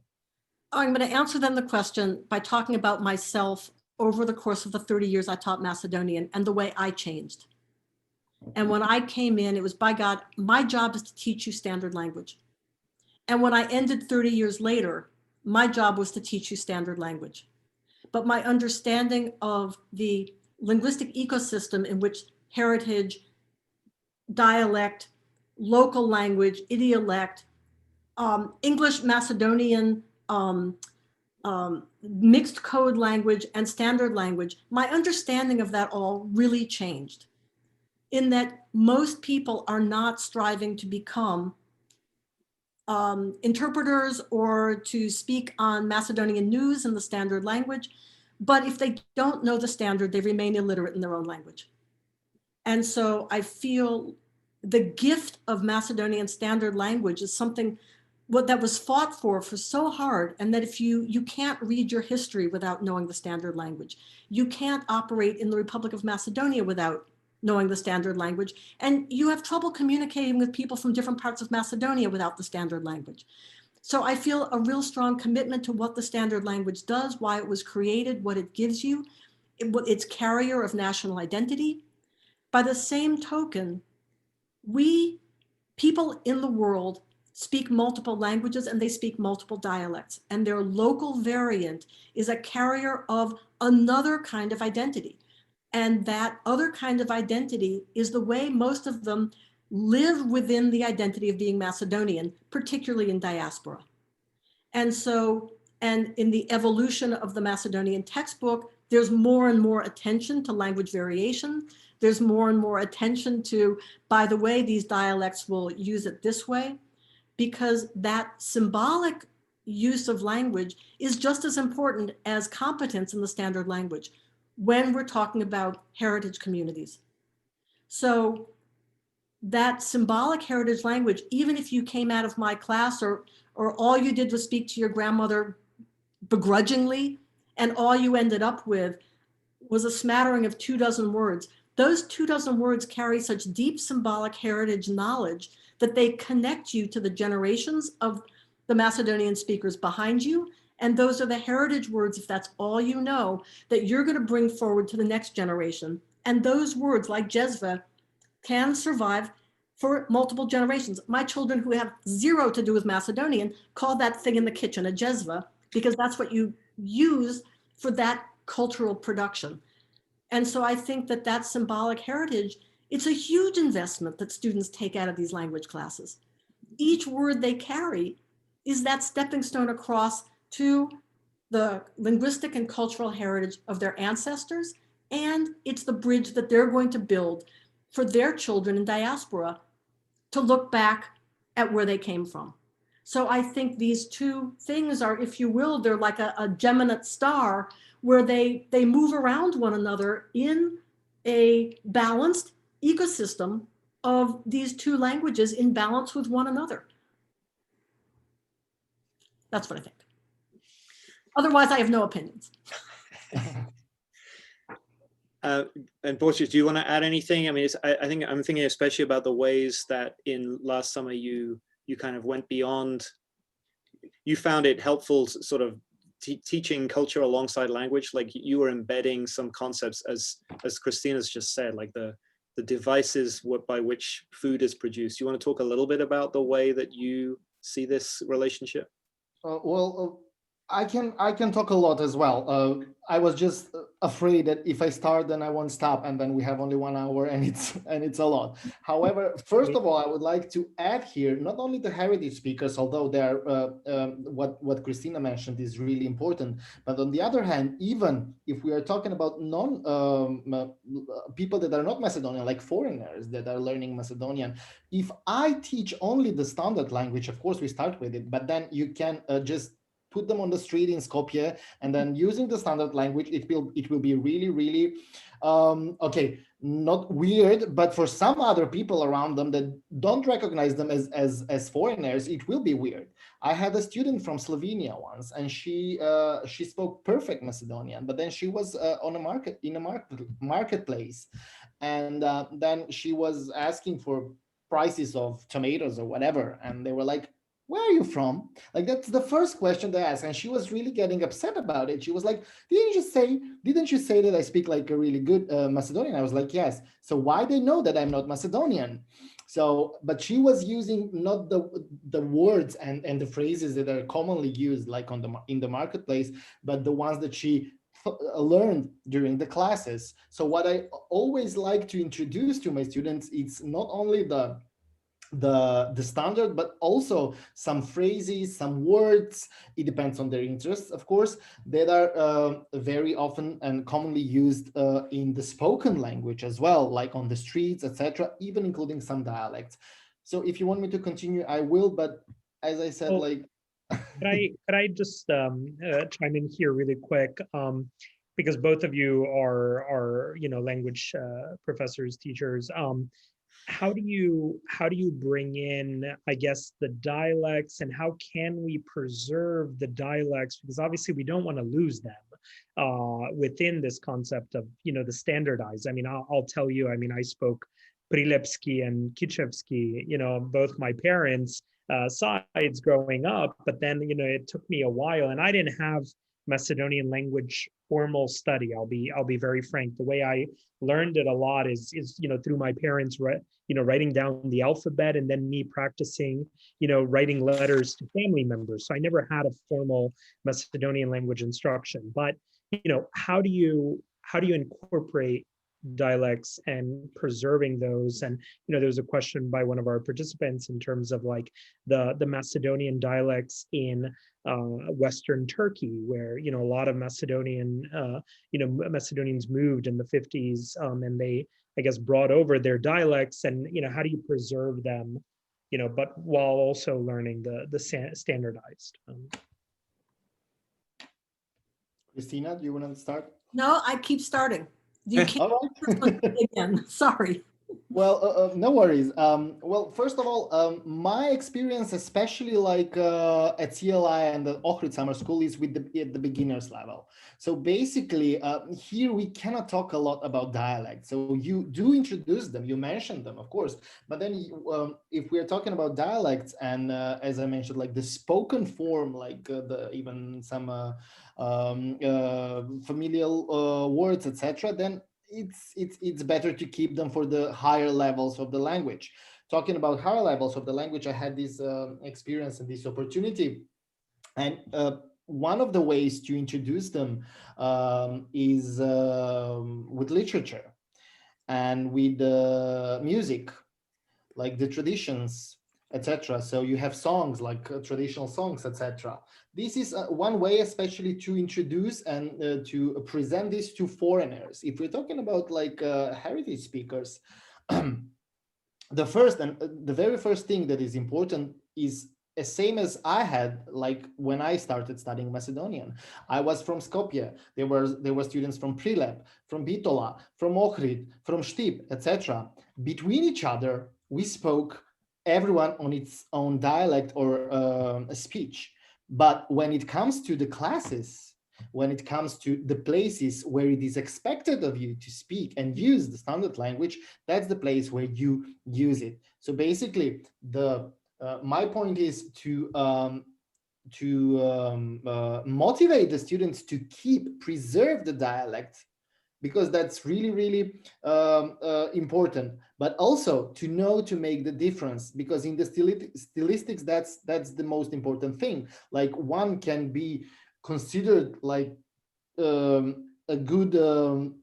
I'm going to answer then the question by talking about myself over the course of the 30 years I taught Macedonian and the way I changed. And when I came in, it was, by God, my job is to teach you standard language. And when I ended 30 years later, my job was to teach you standard language. But my understanding of the linguistic ecosystem in which heritage, dialect, local language, idiolect, English, Macedonian, mixed code language and standard language, my understanding of that all really changed, in that most people are not striving to become interpreters or to speak on Macedonian news in the standard language. But if they don't know the standard, they remain illiterate in their own language. And so I feel the gift of Macedonian standard language is something that was fought for so hard, and that if you can't read your history without knowing the standard language. You can't operate in the Republic of Macedonia without knowing the standard language, and you have trouble communicating with people from different parts of Macedonia without the standard language. So I feel a real strong commitment to what the standard language does, why it was created, what it gives you, its carrier of national identity. By the same token, people in the world speak multiple languages and they speak multiple dialects, and their local variant is a carrier of another kind of identity. And that other kind of identity is the way most of them live within the identity of being Macedonian, particularly in diaspora. And so, and in the evolution of the Macedonian textbook, there's more and more attention to language variation. There's more and more attention to, by the way, these dialects will use it this way, because that symbolic use of language is just as important as competence in the standard language when we're talking about heritage communities. So that symbolic heritage language, even if you came out of my class or all you did was speak to your grandmother begrudgingly, and all you ended up with was a smattering of 24 words, those 24 words carry such deep symbolic heritage knowledge that they connect you to the generations of the Macedonian speakers behind you. And those are the heritage words, if that's all you know, that you're going to bring forward to the next generation. And those words, like jezva, can survive for multiple generations. My children who have zero to do with Macedonian call that thing in the kitchen a jezva, because that's what you use for that cultural production. And so I think that that symbolic heritage, it's a huge investment that students take out of these language classes. Each word they carry is that stepping stone across to the linguistic and cultural heritage of their ancestors. And it's the bridge that they're going to build for their children in diaspora to look back at where they came from. So I think these two things are, if you will, they're like a geminate star where they move around one another in a balanced ecosystem of these two languages in balance with one another. That's what I think. Otherwise, I have no opinions. And Borche, do you want to add anything? I mean, I think I'm thinking especially about the ways that in last summer you kind of went beyond. You found it helpful, sort of teaching culture alongside language. Like you were embedding some concepts, as Christina's just said, like the devices by which food is produced. You want to talk a little bit about the way that you see this relationship? I can talk a lot as well. I was just afraid that if I start, then I won't stop, and then we have only 1 hour, and it's a lot. However, first of all, I would like to add here not only the heritage speakers, although they're what Christina mentioned is really important, but on the other hand, even if we are talking about people that are not Macedonian, like foreigners that are learning Macedonian, if I teach only the standard language, of course we start with it, but then you can just put them on the street in Skopje, and then using the standard language, it will be really, really, okay, not weird, but for some other people around them that don't recognize them as foreigners, it will be weird. I had a student from Slovenia once, and she spoke perfect Macedonian, but then she was on a marketplace, and then she was asking for prices of tomatoes or whatever, and they were like, "Where are you from?" Like, that's the first question they asked. And she was really getting upset about it. She was like, didn't you say that I speak like a really good Macedonian? I was like, yes. So why they know that I'm not Macedonian? So, but she was using not the words and the phrases that are commonly used like in the marketplace, but the ones that she learned during the classes. So what I always like to introduce to my students, it's not only the standard, but also some phrases, some words, it depends on their interests, of course, that are very often and commonly used in the spoken language as well, like on the streets, etc., even including some dialects. So if you want me to continue, I will, but as I said, like... Could I just chime in here really quick? Because both of you are language professors, teachers. How do you bring in, I guess, the dialects, and how can we preserve the dialects? Because obviously we don't want to lose them within this concept of, the standardized. I mean, I'll tell you, I mean, I spoke Prilepski and Kichevski, both my parents' sides growing up, but then, it took me a while, and I didn't have Macedonian language formal study. I'll be very frank. The way I learned it a lot is through my parents writing down the alphabet, and then me practicing, writing letters to family members. So I never had a formal Macedonian language instruction. But, how do you incorporate dialects and preserving those? And there was a question by one of our participants in terms of like the Macedonian dialects in Western Turkey, where a lot of Macedonians moved in the 50s, and they, I guess, brought over their dialects, and how do you preserve them, but while also learning the standardized. Christina, do you want to start? No, I keep starting. You can't. All right. Again, sorry. Well, no worries. Well, first of all, my experience, especially like at CLI and the Ohrid Summer School, is with at the beginners level. So basically, here we cannot talk a lot about dialects. So you do introduce them, you mention them, of course. But then if we're talking about dialects and as I mentioned, like the spoken form, like even some familial words, etc., then it's better to keep them for the higher levels of the language. Talking about higher levels of the language, I had this experience and this opportunity. And one of the ways to introduce them is with literature and with music, like the traditions, etc. So you have songs like traditional songs, etc. This is one way, especially to introduce and to present this to foreigners. If we're talking about like heritage speakers, the very first thing that is important is the same as I had, like when I started studying Macedonian. I was from Skopje. There were students from Prilep, from Bitola, from Ohrid, from Štip, etc. Between each other, we spoke everyone on its own dialect or a speech. But when it comes to the classes, when it comes to the places where it is expected of you to speak and use the standard language, that's the place where you use it. So basically, my point is to motivate the students to preserve the dialect, because that's really, really important, but also to know to make the difference, because in the stylistics, that's the most important thing. Like one can be considered like a good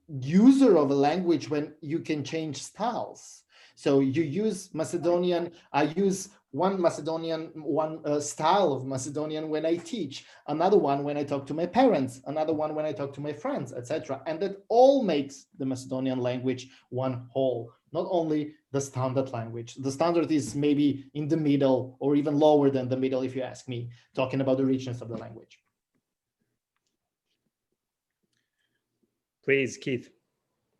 user of a language when you can change styles. So you use Macedonian, I use one Macedonian, one style of Macedonian when I teach, another one when I talk to my parents, another one when I talk to my friends, etc. And that all makes the Macedonian language one whole, not only the standard language. The standard is maybe in the middle or even lower than the middle, if you ask me, talking about the richness of the language. Please, Keith.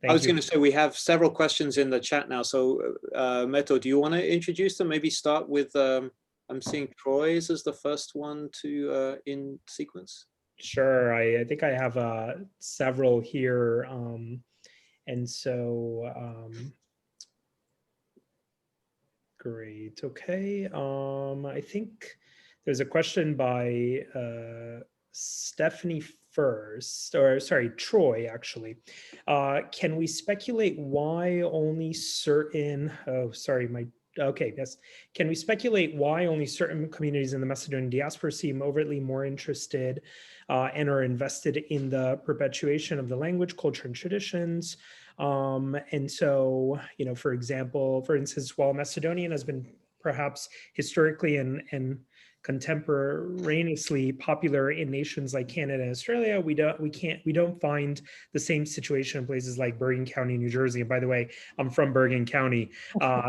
I was going to say we have several questions in the chat now. So, Meto, do you want to introduce them? Maybe start with, I'm seeing Troy's as the first one to in sequence. Sure. I think I have several here. And so, great. Okay. I think there's a question by Stephanie first, or sorry, Troy, actually. Can we speculate why only certain, okay, yes. Can we speculate why only certain communities in the Macedonian diaspora seem overtly more interested and are invested in the perpetuation of the language, culture, and traditions? And so, for instance, while Macedonian has been perhaps historically and contemporaneously popular in nations like Canada and Australia, we don't find the same situation in places like Bergen County, New Jersey. And by the way, I'm from Bergen County,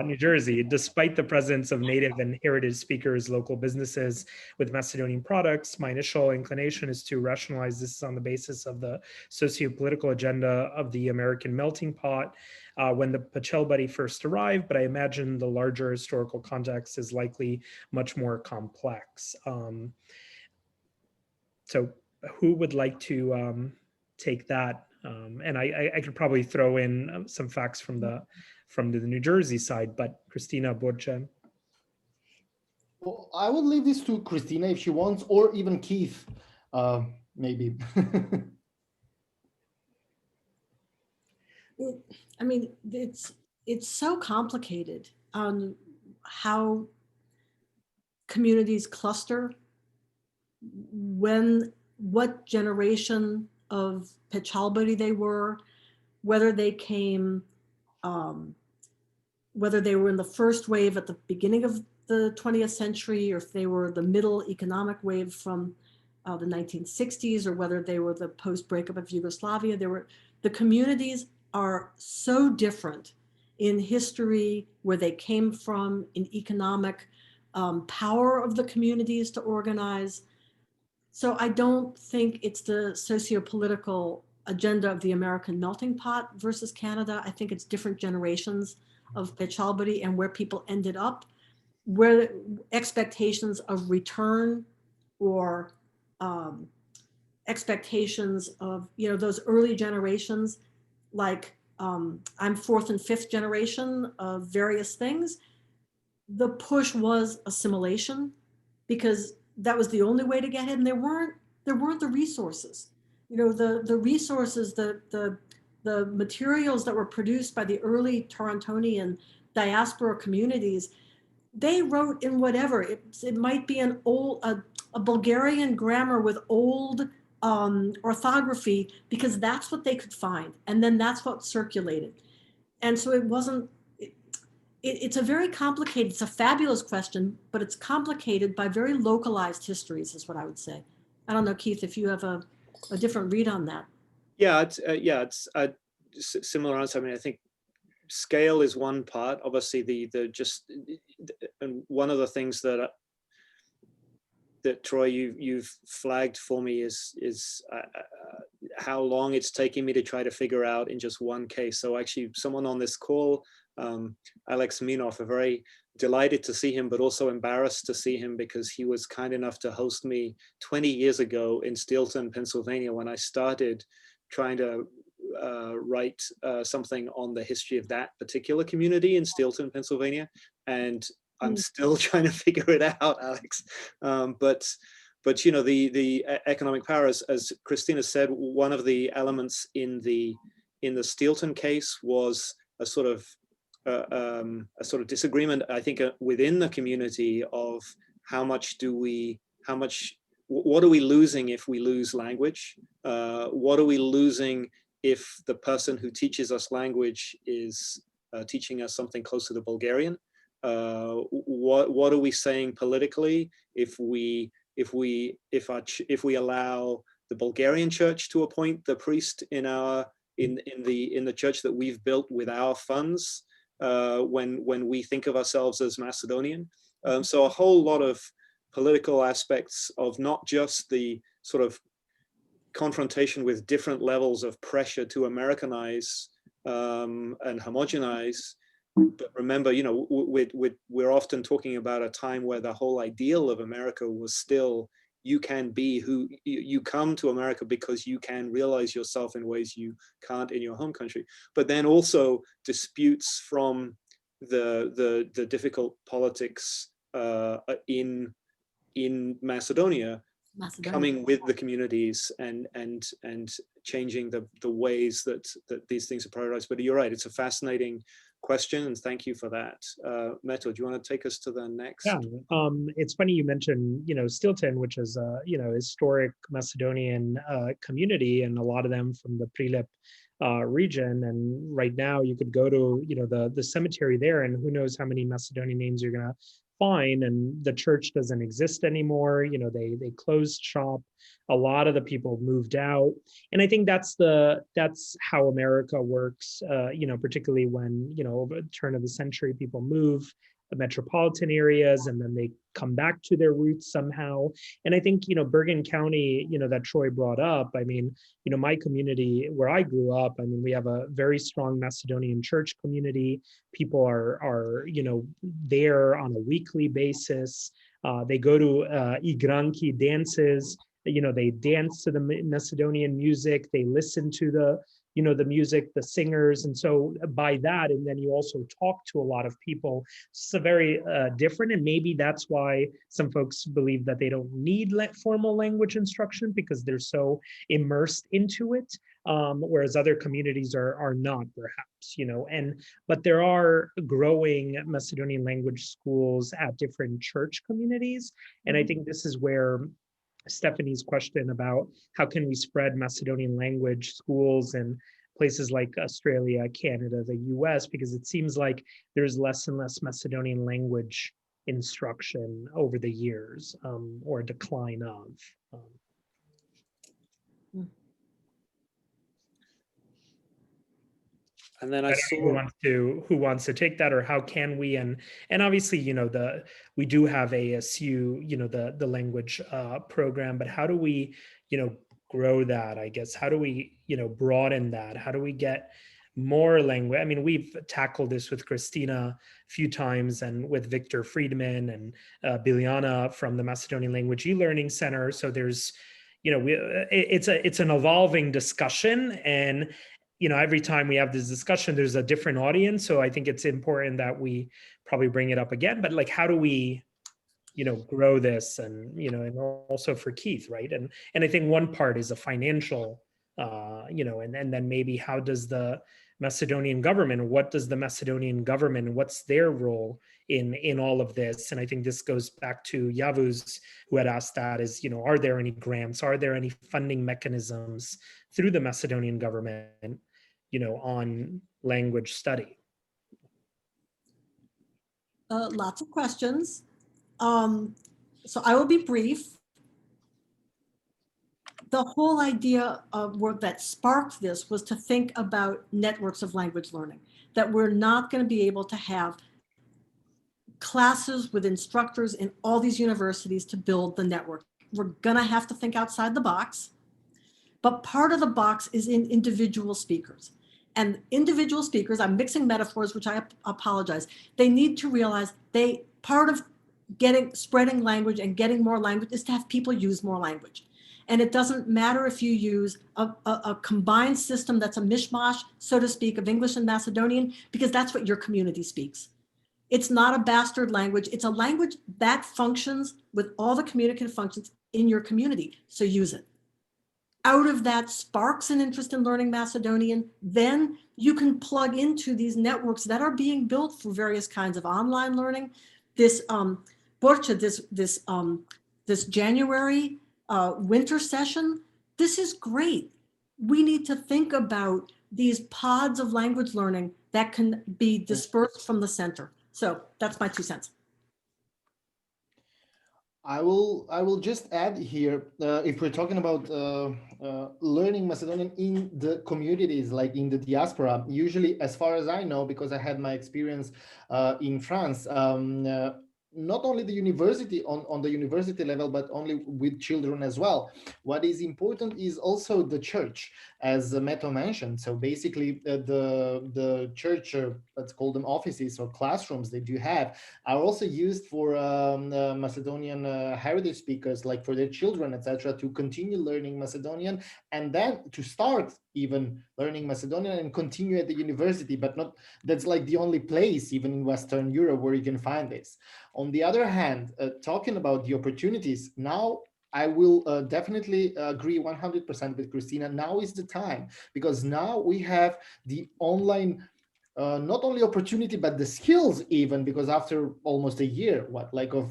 New Jersey. Despite the presence of native and heritage speakers, local businesses with Macedonian products, my initial inclination is to rationalize this on the basis of the socio-political agenda of the American melting pot when the Pachelbuddy first arrived, but I imagine the larger historical context is likely much more complex. So who would like to take that? And I could probably throw in some facts from the New Jersey side, but Christina, Borche. Well, I would leave this to Christina if she wants, or even Keith, maybe. I mean, it's it's so complicated on how communities cluster, what generation of Pechalbari they were, whether they came, whether they were in the first wave at the beginning of the 20th century, or if they were the middle economic wave from the 1960s, or whether they were the post-breakup of Yugoslavia. The communities are so different in history, where they came from, in economic power of the communities to organize. So I don't think it's the socio-political agenda of the American melting pot versus Canada. I think it's different generations of Pechalbari and where people ended up, where expectations of return, or expectations of, those early generations, like I'm fourth and fifth generation of various things. The push was assimilation, because that was the only way to get in. There weren't the resources, the resources, the materials that were produced by the early Torontonian diaspora communities. They wrote in whatever, it might be a Bulgarian grammar with old orthography, because that's what they could find, and then that's what circulated. And so it wasn't. It's a very complicated, it's a fabulous question, but it's complicated by very localized histories, is what I would say. I don't know, Keith, if you have a different read on that. Yeah, it's similar answer. I mean, I think scale is one part. Obviously, and one of the things that Troy, you've flagged for me is how long it's taking me to try to figure out in just one case. So actually, someone on this call, Alex Minov, I'm very delighted to see him, but also embarrassed to see him, because he was kind enough to host me 20 years ago in Steelton, Pennsylvania, when I started trying to write something on the history of that particular community in Steelton, Pennsylvania. And I'm still trying to figure it out, Alex. But the economic power, as Christina said, one of the elements in the Steelton case was a sort of disagreement, I think, within the community of what are we losing if we lose language? What are we losing if the person who teaches us language is teaching us something close to the Bulgarian? What are we saying politically if we allow the Bulgarian church to appoint the priest in the church that we've built with our funds, when we think of ourselves as Macedonian? So a whole lot of political aspects of not just the sort of confrontation with different levels of pressure to Americanize and homogenize. But remember, we're often talking about a time where the whole ideal of America was still, you can be who you come to America because you can realize yourself in ways you can't in your home country. But then also disputes from the difficult politics in Macedonia, coming with the communities and changing the ways that these things are prioritized. But you're right, it's a fascinating question, and thank you for that. Meto, do you want to take us to the next? Yeah, it's funny you mentioned, Steelton, which is a, historic Macedonian community, and a lot of them from the Prilep region. And right now you could go to, the cemetery there, and who knows how many Macedonian names you're gonna find. And the church doesn't exist anymore. They closed shop. A lot of the people moved out. And I think that's how America works, particularly when, over the turn of the century, people move the metropolitan areas and then they come back to their roots somehow. And I think, Bergen County, that Troy brought up, I mean, my community where I grew up, I mean, we have a very strong Macedonian church community. People are there on a weekly basis. They go to Igranki dances. They dance to the Macedonian music. They listen to the the music, the singers. And so by that, and then you also talk to a lot of people. It's a very different, and maybe that's why some folks believe that they don't need formal language instruction because they're so immersed into it, whereas other communities are not, perhaps, but there are growing Macedonian language schools at different church communities. And I think this is where Stephanie's question about how can we spread Macedonian language schools in places like Australia, Canada, the US, because it seems like there's less and less Macedonian language instruction over the years, or decline of. And then I saw who wants to take that, or how can we, and obviously we do have ASU, the language program, but how do we grow that, I guess? How do we broaden that? How do we get more language? I mean, we've tackled this with Christina a few times, and with Victor Friedman and Biljana from the Macedonian Language E-Learning Center. So there's it's an evolving discussion, and every time we have this discussion, there's a different audience. So I think it's important that we probably bring it up again. But like, how do we, grow this, and and also for Keith, right? And I think one part is a financial, and then maybe how does the Macedonian government, what does the Macedonian government, what's their role in all of this? And I think this goes back to Yavuz, who had asked that, is, are there any grants? Are there any funding mechanisms through the Macedonian government, on language study? Lots of questions. So I will be brief. The whole idea of work that sparked this was to think about networks of language learning, that we're not going to be able to have classes with instructors in all these universities to build the network. We're going to have to think outside the box, but part of the box is in individual speakers. And individual speakers, I'm mixing metaphors, which I apologize. They need to realize part of spreading language and getting more language is to have people use more language. And it doesn't matter if you use a combined system that's a mishmash, so to speak, of English and Macedonian, because that's what your community speaks. It's not a bastard language. It's a language that functions with all the communicative functions in your community. So use it. Out of that sparks an interest in learning Macedonian, then you can plug into these networks that are being built for various kinds of online learning. This Borche, this January winter session, this is great. We need to think about these pods of language learning that can be dispersed from the center. So that's my 2 cents. I will just add here, if we're talking about learning Macedonian in the communities, like in the diaspora, usually, as far as I know, because I had my experience in France, not only the university on the university level, but only with children as well. What is important is also the church, as Meto mentioned. So basically the church, let's call them offices or classrooms that you have, are also used for Macedonian heritage speakers, like for their children, etc., to continue learning Macedonian, and then to start even learning Macedonian and continue at the university, but not, that's like the only place, even in Western Europe, where you can find this. On the other hand, talking about the opportunities, now I will definitely agree 100% with Christina. Now is the time, because now we have the online, not only opportunity, but the skills even, because after almost a year,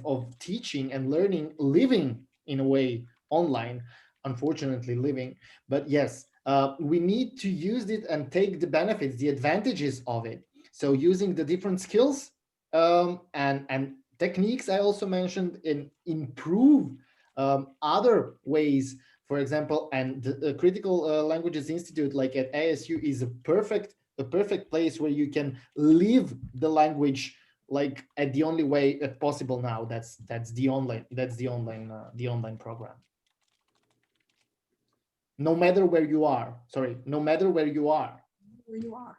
of teaching and learning, living in a way online, unfortunately living, but yes, we need to use it and take the benefits, the advantages of it. So using the different skills and techniques I also mentioned, and improve other ways, for example, and the Critical Languages Institute, like at ASU, is a perfect place where you can live the language like at the only way possible now. That's the online program. No matter where you are. No matter where you are. Where you are.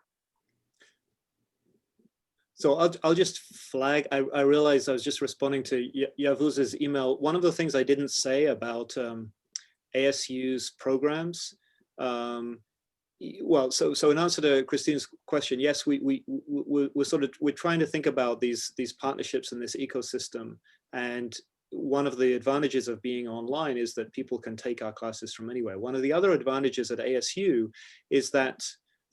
So I'll just flag, I realized I was just responding to Yavuz's email. One of the things I didn't say about ASU's programs Well, so in answer to Christina's question, yes, we're trying to think about these partnerships in this ecosystem. And one of the advantages of being online is that people can take our classes from anywhere. One of the other advantages at ASU is that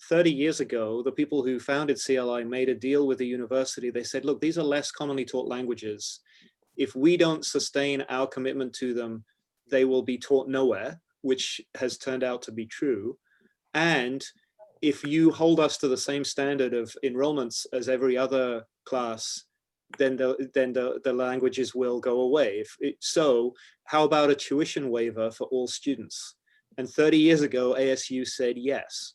30 years ago, the people who founded CLI made a deal with the university. They said, look, these are less commonly taught languages. If we don't sustain our commitment to them, they will be taught nowhere, which has turned out to be true. And if you hold us to the same standard of enrollments as every other class, then the languages will go away. So how about a tuition waiver for all students? And 30 years ago, ASU said yes.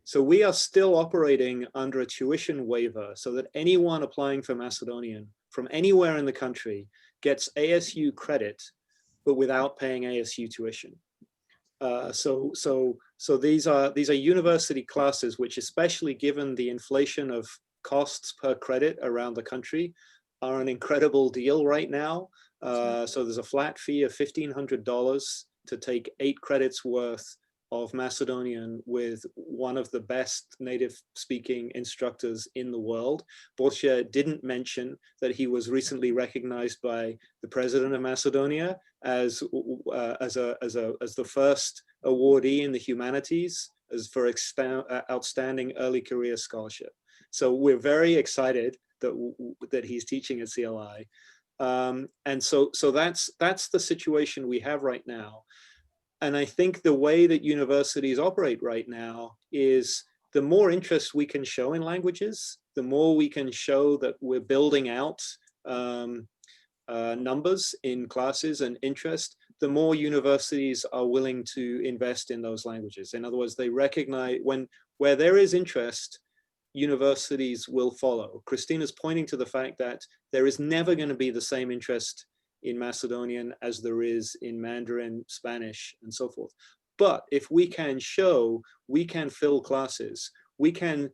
So we are still operating under a tuition waiver so that anyone applying for Macedonian from anywhere in the country gets ASU credit, but without paying ASU tuition. So these are university classes, which, especially given the inflation of costs per credit around the country, are an incredible deal right now. So there's a flat fee of $1,500 to take 8 credits worth of Macedonian with one of the best native speaking instructors in the world. Borche didn't mention that he was recently recognized by the president of Macedonia as the first awardee in the humanities for outstanding early career scholarship. So we're very excited that he's teaching at CLI. And so that's the situation we have right now. And I think the way that universities operate right now is the more interest we can show in languages, the more we can show that we're building out numbers in classes and interest, the more universities are willing to invest in those languages. In other words, they recognize where there is interest, universities will follow. Christina's pointing to the fact that there is never going to be the same interest in Macedonian as there is in Mandarin, Spanish, and so forth. But if we can show, we can fill classes, we can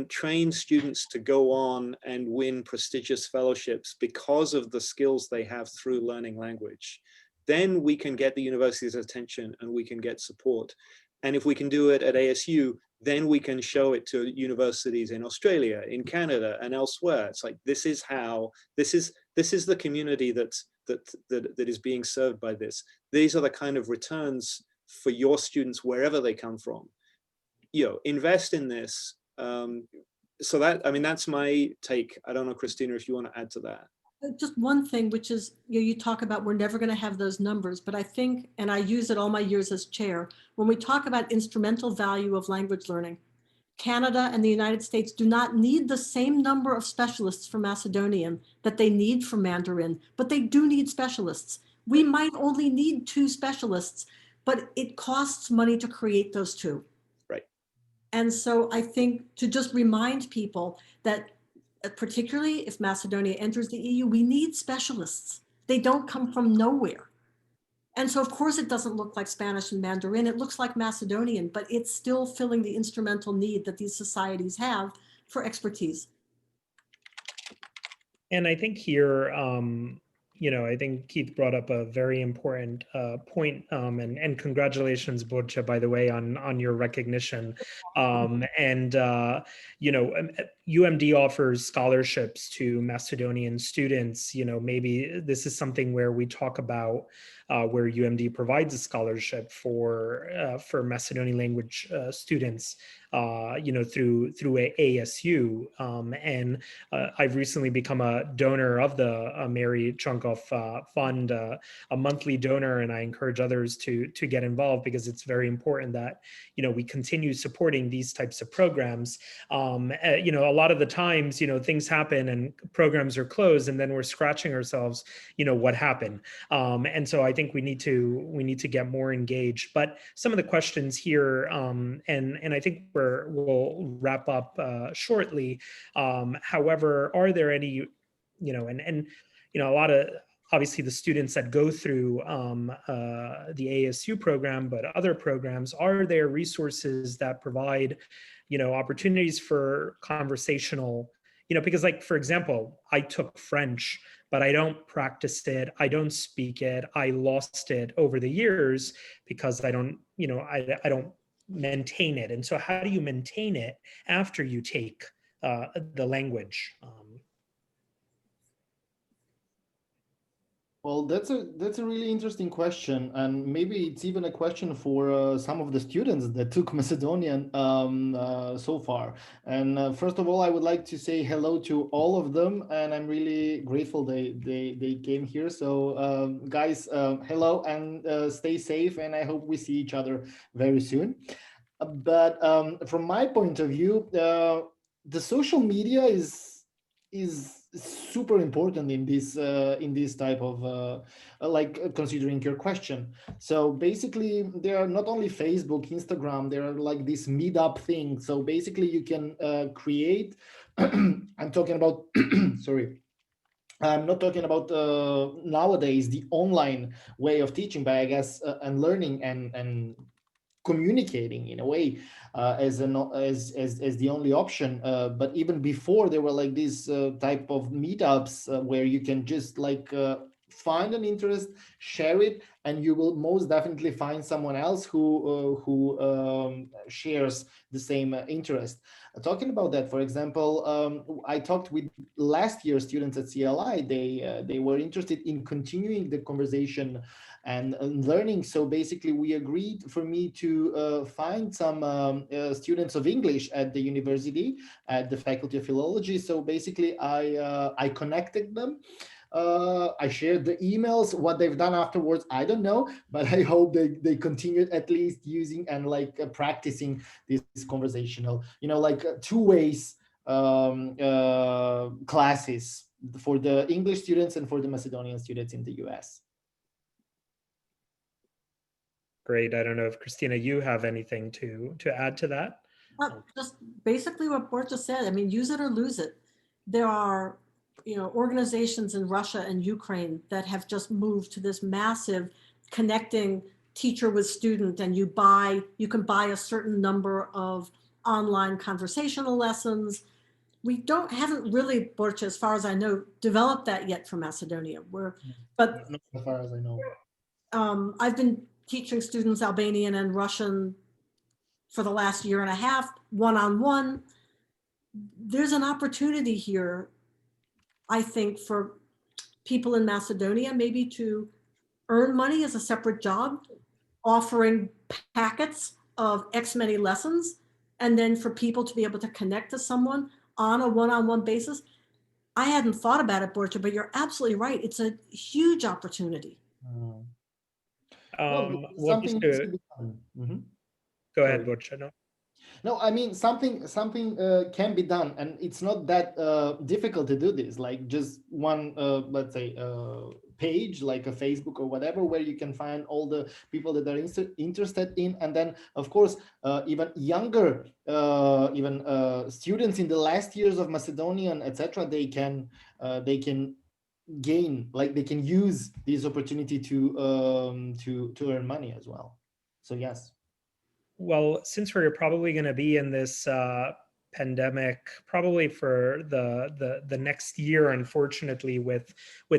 train students to go on and win prestigious fellowships because of the skills they have through learning language, then we can get the university's attention and we can get support. And if we can do it at ASU, then we can show it to universities in Australia, in Canada, and elsewhere. It's like, this is the community that is being served by this. These are the kind of returns for your students wherever they come from. Invest in this. So that's my take. I don't know, Christina, if you want to add to that. Just one thing, which is, you talk about we're never going to have those numbers, but I think, and I use it all my years as chair, when we talk about instrumental value of language learning, Canada and the United States do not need the same number of specialists for Macedonian that they need for Mandarin, but they do need specialists. We might only need 2 specialists, but it costs money to create those 2. Right. And so I think to just remind people that particularly if Macedonia enters the EU, we need specialists. They don't come from nowhere. And so of course it doesn't look like Spanish and Mandarin, it looks like Macedonian, but it's still filling the instrumental need that these societies have for expertise. And I think here, I think Keith brought up a very important point, and congratulations, Borche, by the way, on your recognition. UMD offers scholarships to Macedonian students. Maybe this is something where we talk about where UMD provides a scholarship for Macedonian language students, through ASU. I've recently become a donor of the Mary Chunkov Fund, a monthly donor, and I encourage others to get involved because it's very important that we continue supporting these types of programs. A lot of the times, things happen and programs are closed, and then we're scratching ourselves, what happened. And so I think we need to get more engaged. But some of the questions here, and I think we'll wrap up shortly. However, are there any, a lot of, obviously the students that go through the ASU program, but other programs, are there resources that provide, opportunities for conversational, because like, for example, I took French, but I don't practice it. I don't speak it. I lost it over the years because I don't, I don't maintain it. And so how do you maintain it after you take the language? Well, that's a really interesting question, and maybe it's even a question for some of the students that took Macedonian so far. And first of all, I would like to say hello to all of them, and I'm really grateful they came here. So, guys, hello and stay safe, and I hope we see each other very soon. But from my point of view, the social media is super important in this type of considering your question. So basically there are not only Facebook, Instagram, there are like this meetup thing. So basically you can create I'm talking about sorry, I'm not talking about nowadays the online way of teaching, but I guess and learning and communicating in a way as the only option. But even before, there were like these type of meetups where you can just find an interest, share it, and you will most definitely find someone else who shares the same interest. Talking about that, for example, I talked with last year students at CLI. They were interested in continuing the conversation and learning. So basically we agreed for me to find some students of English at the university, at the Faculty of Philology. So basically I connected them. I shared the emails. What they've done afterwards, I don't know, but I hope they continued at least using and practicing this conversational, two ways classes for the English students and for the Macedonian students in the US. Great. I don't know if Christina, you have anything to add to that? Just basically what Borche said. I mean, use it or lose it. There are, organizations in Russia and Ukraine that have just moved to this massive connecting teacher with student, and you can buy a certain number of online conversational lessons. We haven't really, Borche, as far as I know, developed that yet for Macedonia. But as far as I know, I've been teaching students Albanian and Russian for the last year and a half, one-on-one. There's an opportunity here, I think, for people in Macedonia maybe to earn money as a separate job, offering packets of X many lessons, and then for people to be able to connect to someone on a one-on-one basis. I hadn't thought about it, Borche, but you're absolutely right. It's a huge opportunity. Something needs to be done. Mm-hmm. Go ahead, Borche. No, I mean something can be done, and it's not that difficult to do this. Like just one, let's say, page like a Facebook or whatever, where you can find all the people that are interested in, and then of course even younger, students in the last years of Macedonian, etc. They can gain, they can use this opportunity to earn money as well. So yes. Well, since we're probably going to be in this pandemic probably for the next year, unfortunately, with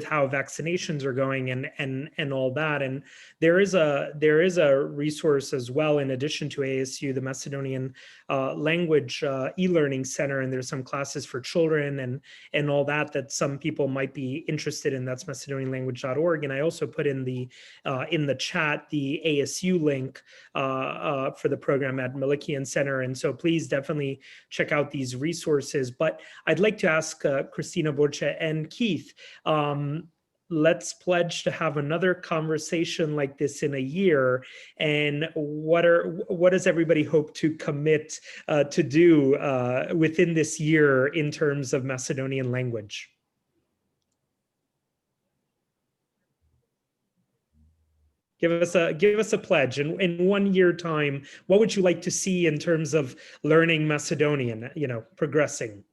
how vaccinations are going and all that, and there is a resource as well in addition to ASU, the Macedonian language e-learning center, and there's some classes for children and all that some people might be interested in. That's macedonianlanguage.org, and I also put in the chat the ASU link for the program at Melikian Center, and so please definitely check out these resources. But I'd like to ask Christina, Borche, and Keith, let's pledge to have another conversation like this in a year. And what does everybody hope to commit to do within this year in terms of Macedonian language? Give us a pledge. In 1 year time, what would you like to see in terms of learning Macedonian, progressing?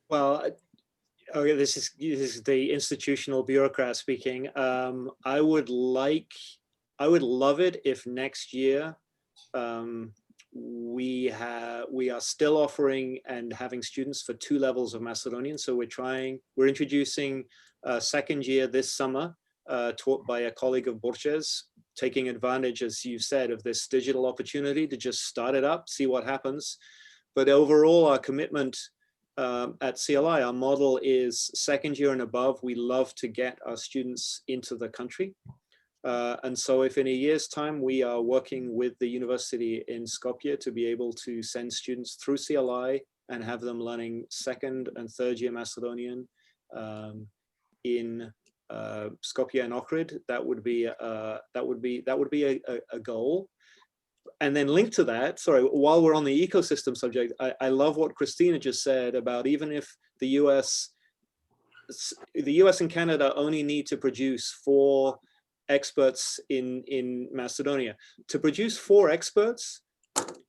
Well, okay, this is the institutional bureaucrat speaking. I would love it if next year we are still offering and having students for 2 levels of Macedonian. So we're introducing second year this summer, taught by a colleague of Borche's, taking advantage, as you said, of this digital opportunity to just start it up, see what happens. But overall, our commitment at CLI, our model is second year and above. We love to get our students into the country. And so if in a year's time, we are working with the university in Skopje to be able to send students through CLI and have them learning second and third year Macedonian in Skopje and Ohrid, that would be a goal. And then linked to that, sorry, while we're on the ecosystem subject, I love what Christina just said about even if the US and Canada only need to produce 4 experts in Macedonia. To produce 4 experts,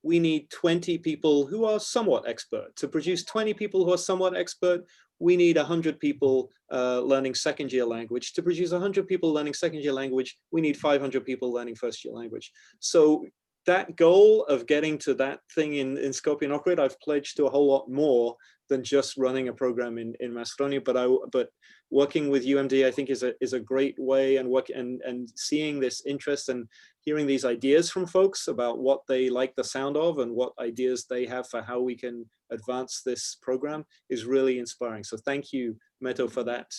we need 20 people who are somewhat expert. To produce 20 people who are somewhat expert, we need 100 people learning second year language. To produce 100 people learning second year language, we need 500 people learning first year language. So that goal of getting to that thing in Skopje and Ohrid, I've pledged to a whole lot more than just running a program in Macedonia. But working with UMD, I think, is a great way, and seeing this interest and hearing these ideas from folks about what they like the sound of and what ideas they have for how we can advance this program is really inspiring. So thank you, Meto, for that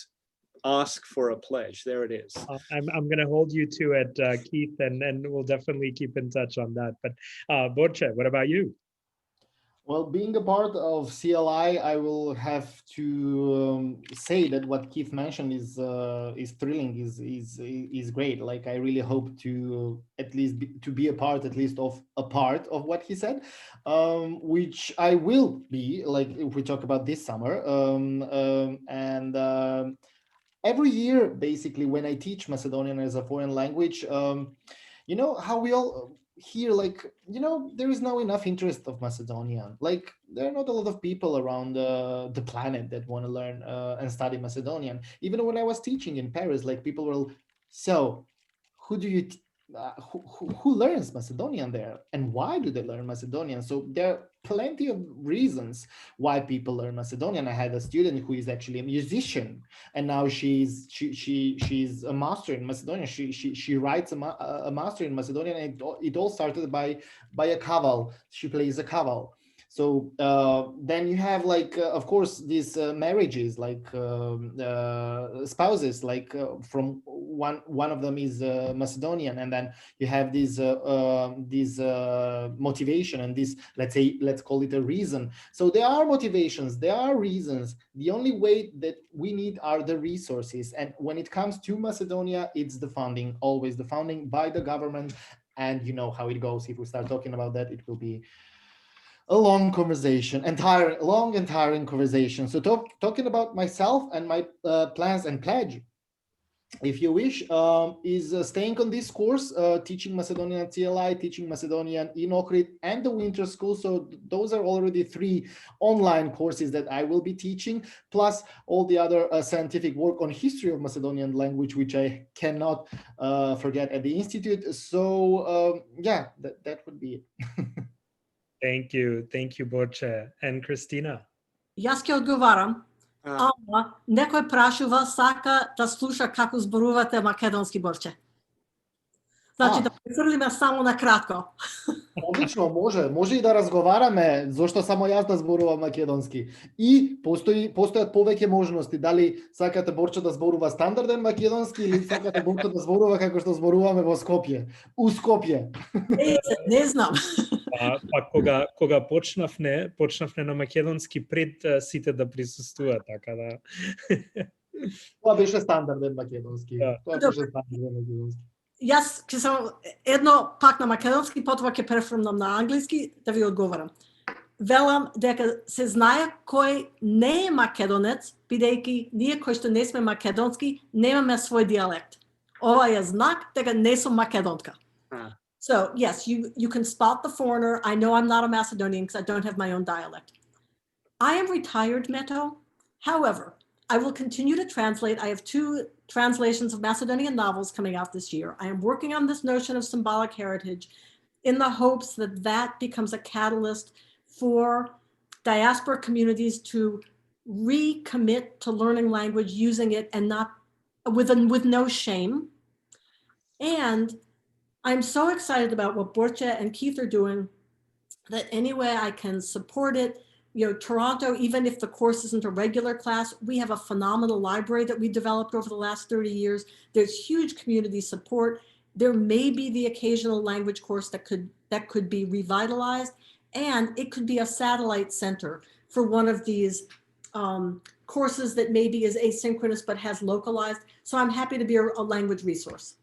ask for a pledge. There it is. I'm going to hold you to it, Keith, and we'll definitely keep in touch on that. But Borche, what about you? Well, being a part of CLI, I will have to say that what Keith mentioned is thrilling, is great. Like, I really hope to at least be a part of what he said, which I will be, like, if we talk about this summer. Every year, basically, when I teach Macedonian as a foreign language, you know how we all hear, like, you know, there is no enough interest of Macedonian. Like, there are not a lot of people around the planet that want to learn and study Macedonian. Even when I was teaching in Paris, like, people were, so who do you who learns Macedonian there, and why do they learn Macedonian? So there are plenty of reasons why people learn Macedonian. I had a student who is actually a musician, and now she's a master in Macedonian. She writes a master in Macedonian, and it all started by a kaval. She plays a kaval. So then you have, like, of course, these marriages, like spouses, like from one of them is Macedonian, and then you have this motivation and this, let's call it a reason. So there are motivations, there are reasons. The only way that we need are the resources. And when it comes to Macedonia, it's the funding, always the funding by the government. And you know how it goes. If we start talking about that, it will be a long conversation, long and tiring conversation. So talking about myself and my plans and pledge, if you wish, is staying on this course, teaching Macedonian at CLI, teaching Macedonian in Ohrid and the winter school. So those are already 3 online courses that I will be teaching, plus all the other scientific work on history of Macedonian language, which I cannot forget at the Institute. So yeah, that would be it. Thank you, Borche. And Christina? Јас ќе одговарам, ама некој прашува, сака да слуша како зборувате македонски, Борче. Значи да префрлиме само на кратко. Одлично, може и да разговараме, зошто само јас да зборувам македонски. И постојат повеќе можности, дали сакате Борче да зборува стандарден македонски или сакате Борче да зборува како што зборуваме во Скопје. У Скопје. Не знам. Па кога почнавме на македонски пред сите да присуствуваат, така да. Тоа беше стандарден македонски. Јас ќе само едно пак на македонски, потоа ќе префрмнам на англиски да ви одговорам. Велам дека се знае кој не е македонец, бидејќи ние кои што не сме македонски немаме свој диалект. Ова е знак дека не сум македонка. So yes, you can spot the foreigner. I know I'm not a Macedonian because I don't have my own dialect. I am retired, Meto. However, I will continue to translate. I have 2 translations of Macedonian novels coming out this year. I am working on this notion of symbolic heritage in the hopes that that becomes a catalyst for diaspora communities to recommit to learning language, using it, and not with no shame. And I'm so excited about what Borche and Keith are doing that any way I can support it. You know, Toronto, even if the course isn't a regular class, we have a phenomenal library that we developed over the last 30 years. There's huge community support. There may be the occasional language course that could be revitalized, and it could be a satellite center for one of these courses that maybe is asynchronous but has localized. So I'm happy to be a language resource.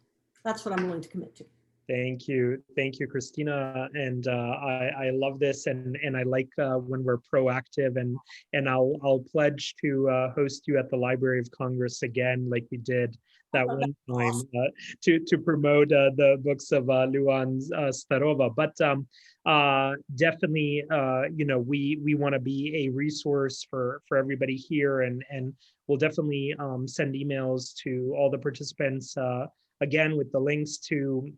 That's what I'm willing to commit to. Thank you, Christina, and I love this, and I like when we're proactive, and I'll pledge to host you at the Library of Congress again, like we did that one time, to promote the books of Luan Starova. But definitely, you know, we want to be a resource for everybody here, and we'll definitely send emails to all the participants again with the links to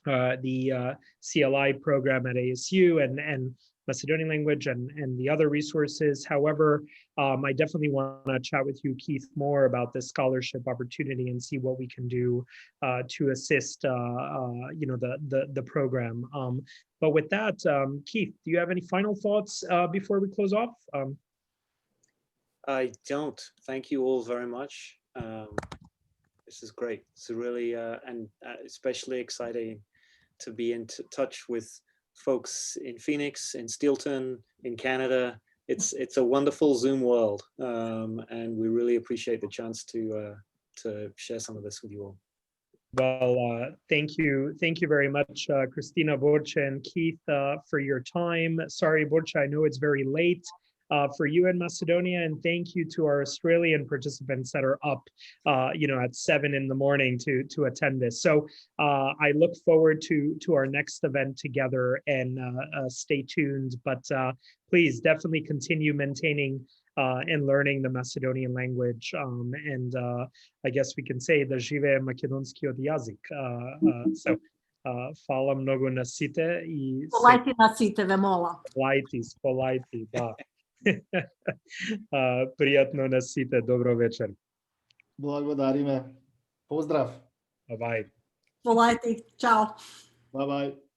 the CLI program at ASU and Macedonian language and the other resources. However, I definitely want to chat with you, Keith, more about this scholarship opportunity and see what we can do to assist, you know, the program. But with that, Keith, do you have any final thoughts before we close off? I don't. Thank you all very much. This is great. It's really and especially exciting to be in touch with folks in Phoenix, in Steelton, in Canada. It's a wonderful Zoom world, and we really appreciate the chance to share some of this with you all. Well, thank you very much, Christina, Borche, and Keith, for your time. Sorry, Borche, I know it's very late for you in Macedonia, and thank you to our Australian participants that are up, you know, at 7 in the morning to attend this. So I look forward to our next event together, and stay tuned. But please definitely continue maintaining and learning the Macedonian language, and I guess we can say da žive makedonski od jazik. So hvala mnogo na site i Polajti na site, vemola. Polajti, da. Prijatno na site, dobro večer. Благодариме. Поздрав. Bye bye. Polajti, ciao. Bye bye.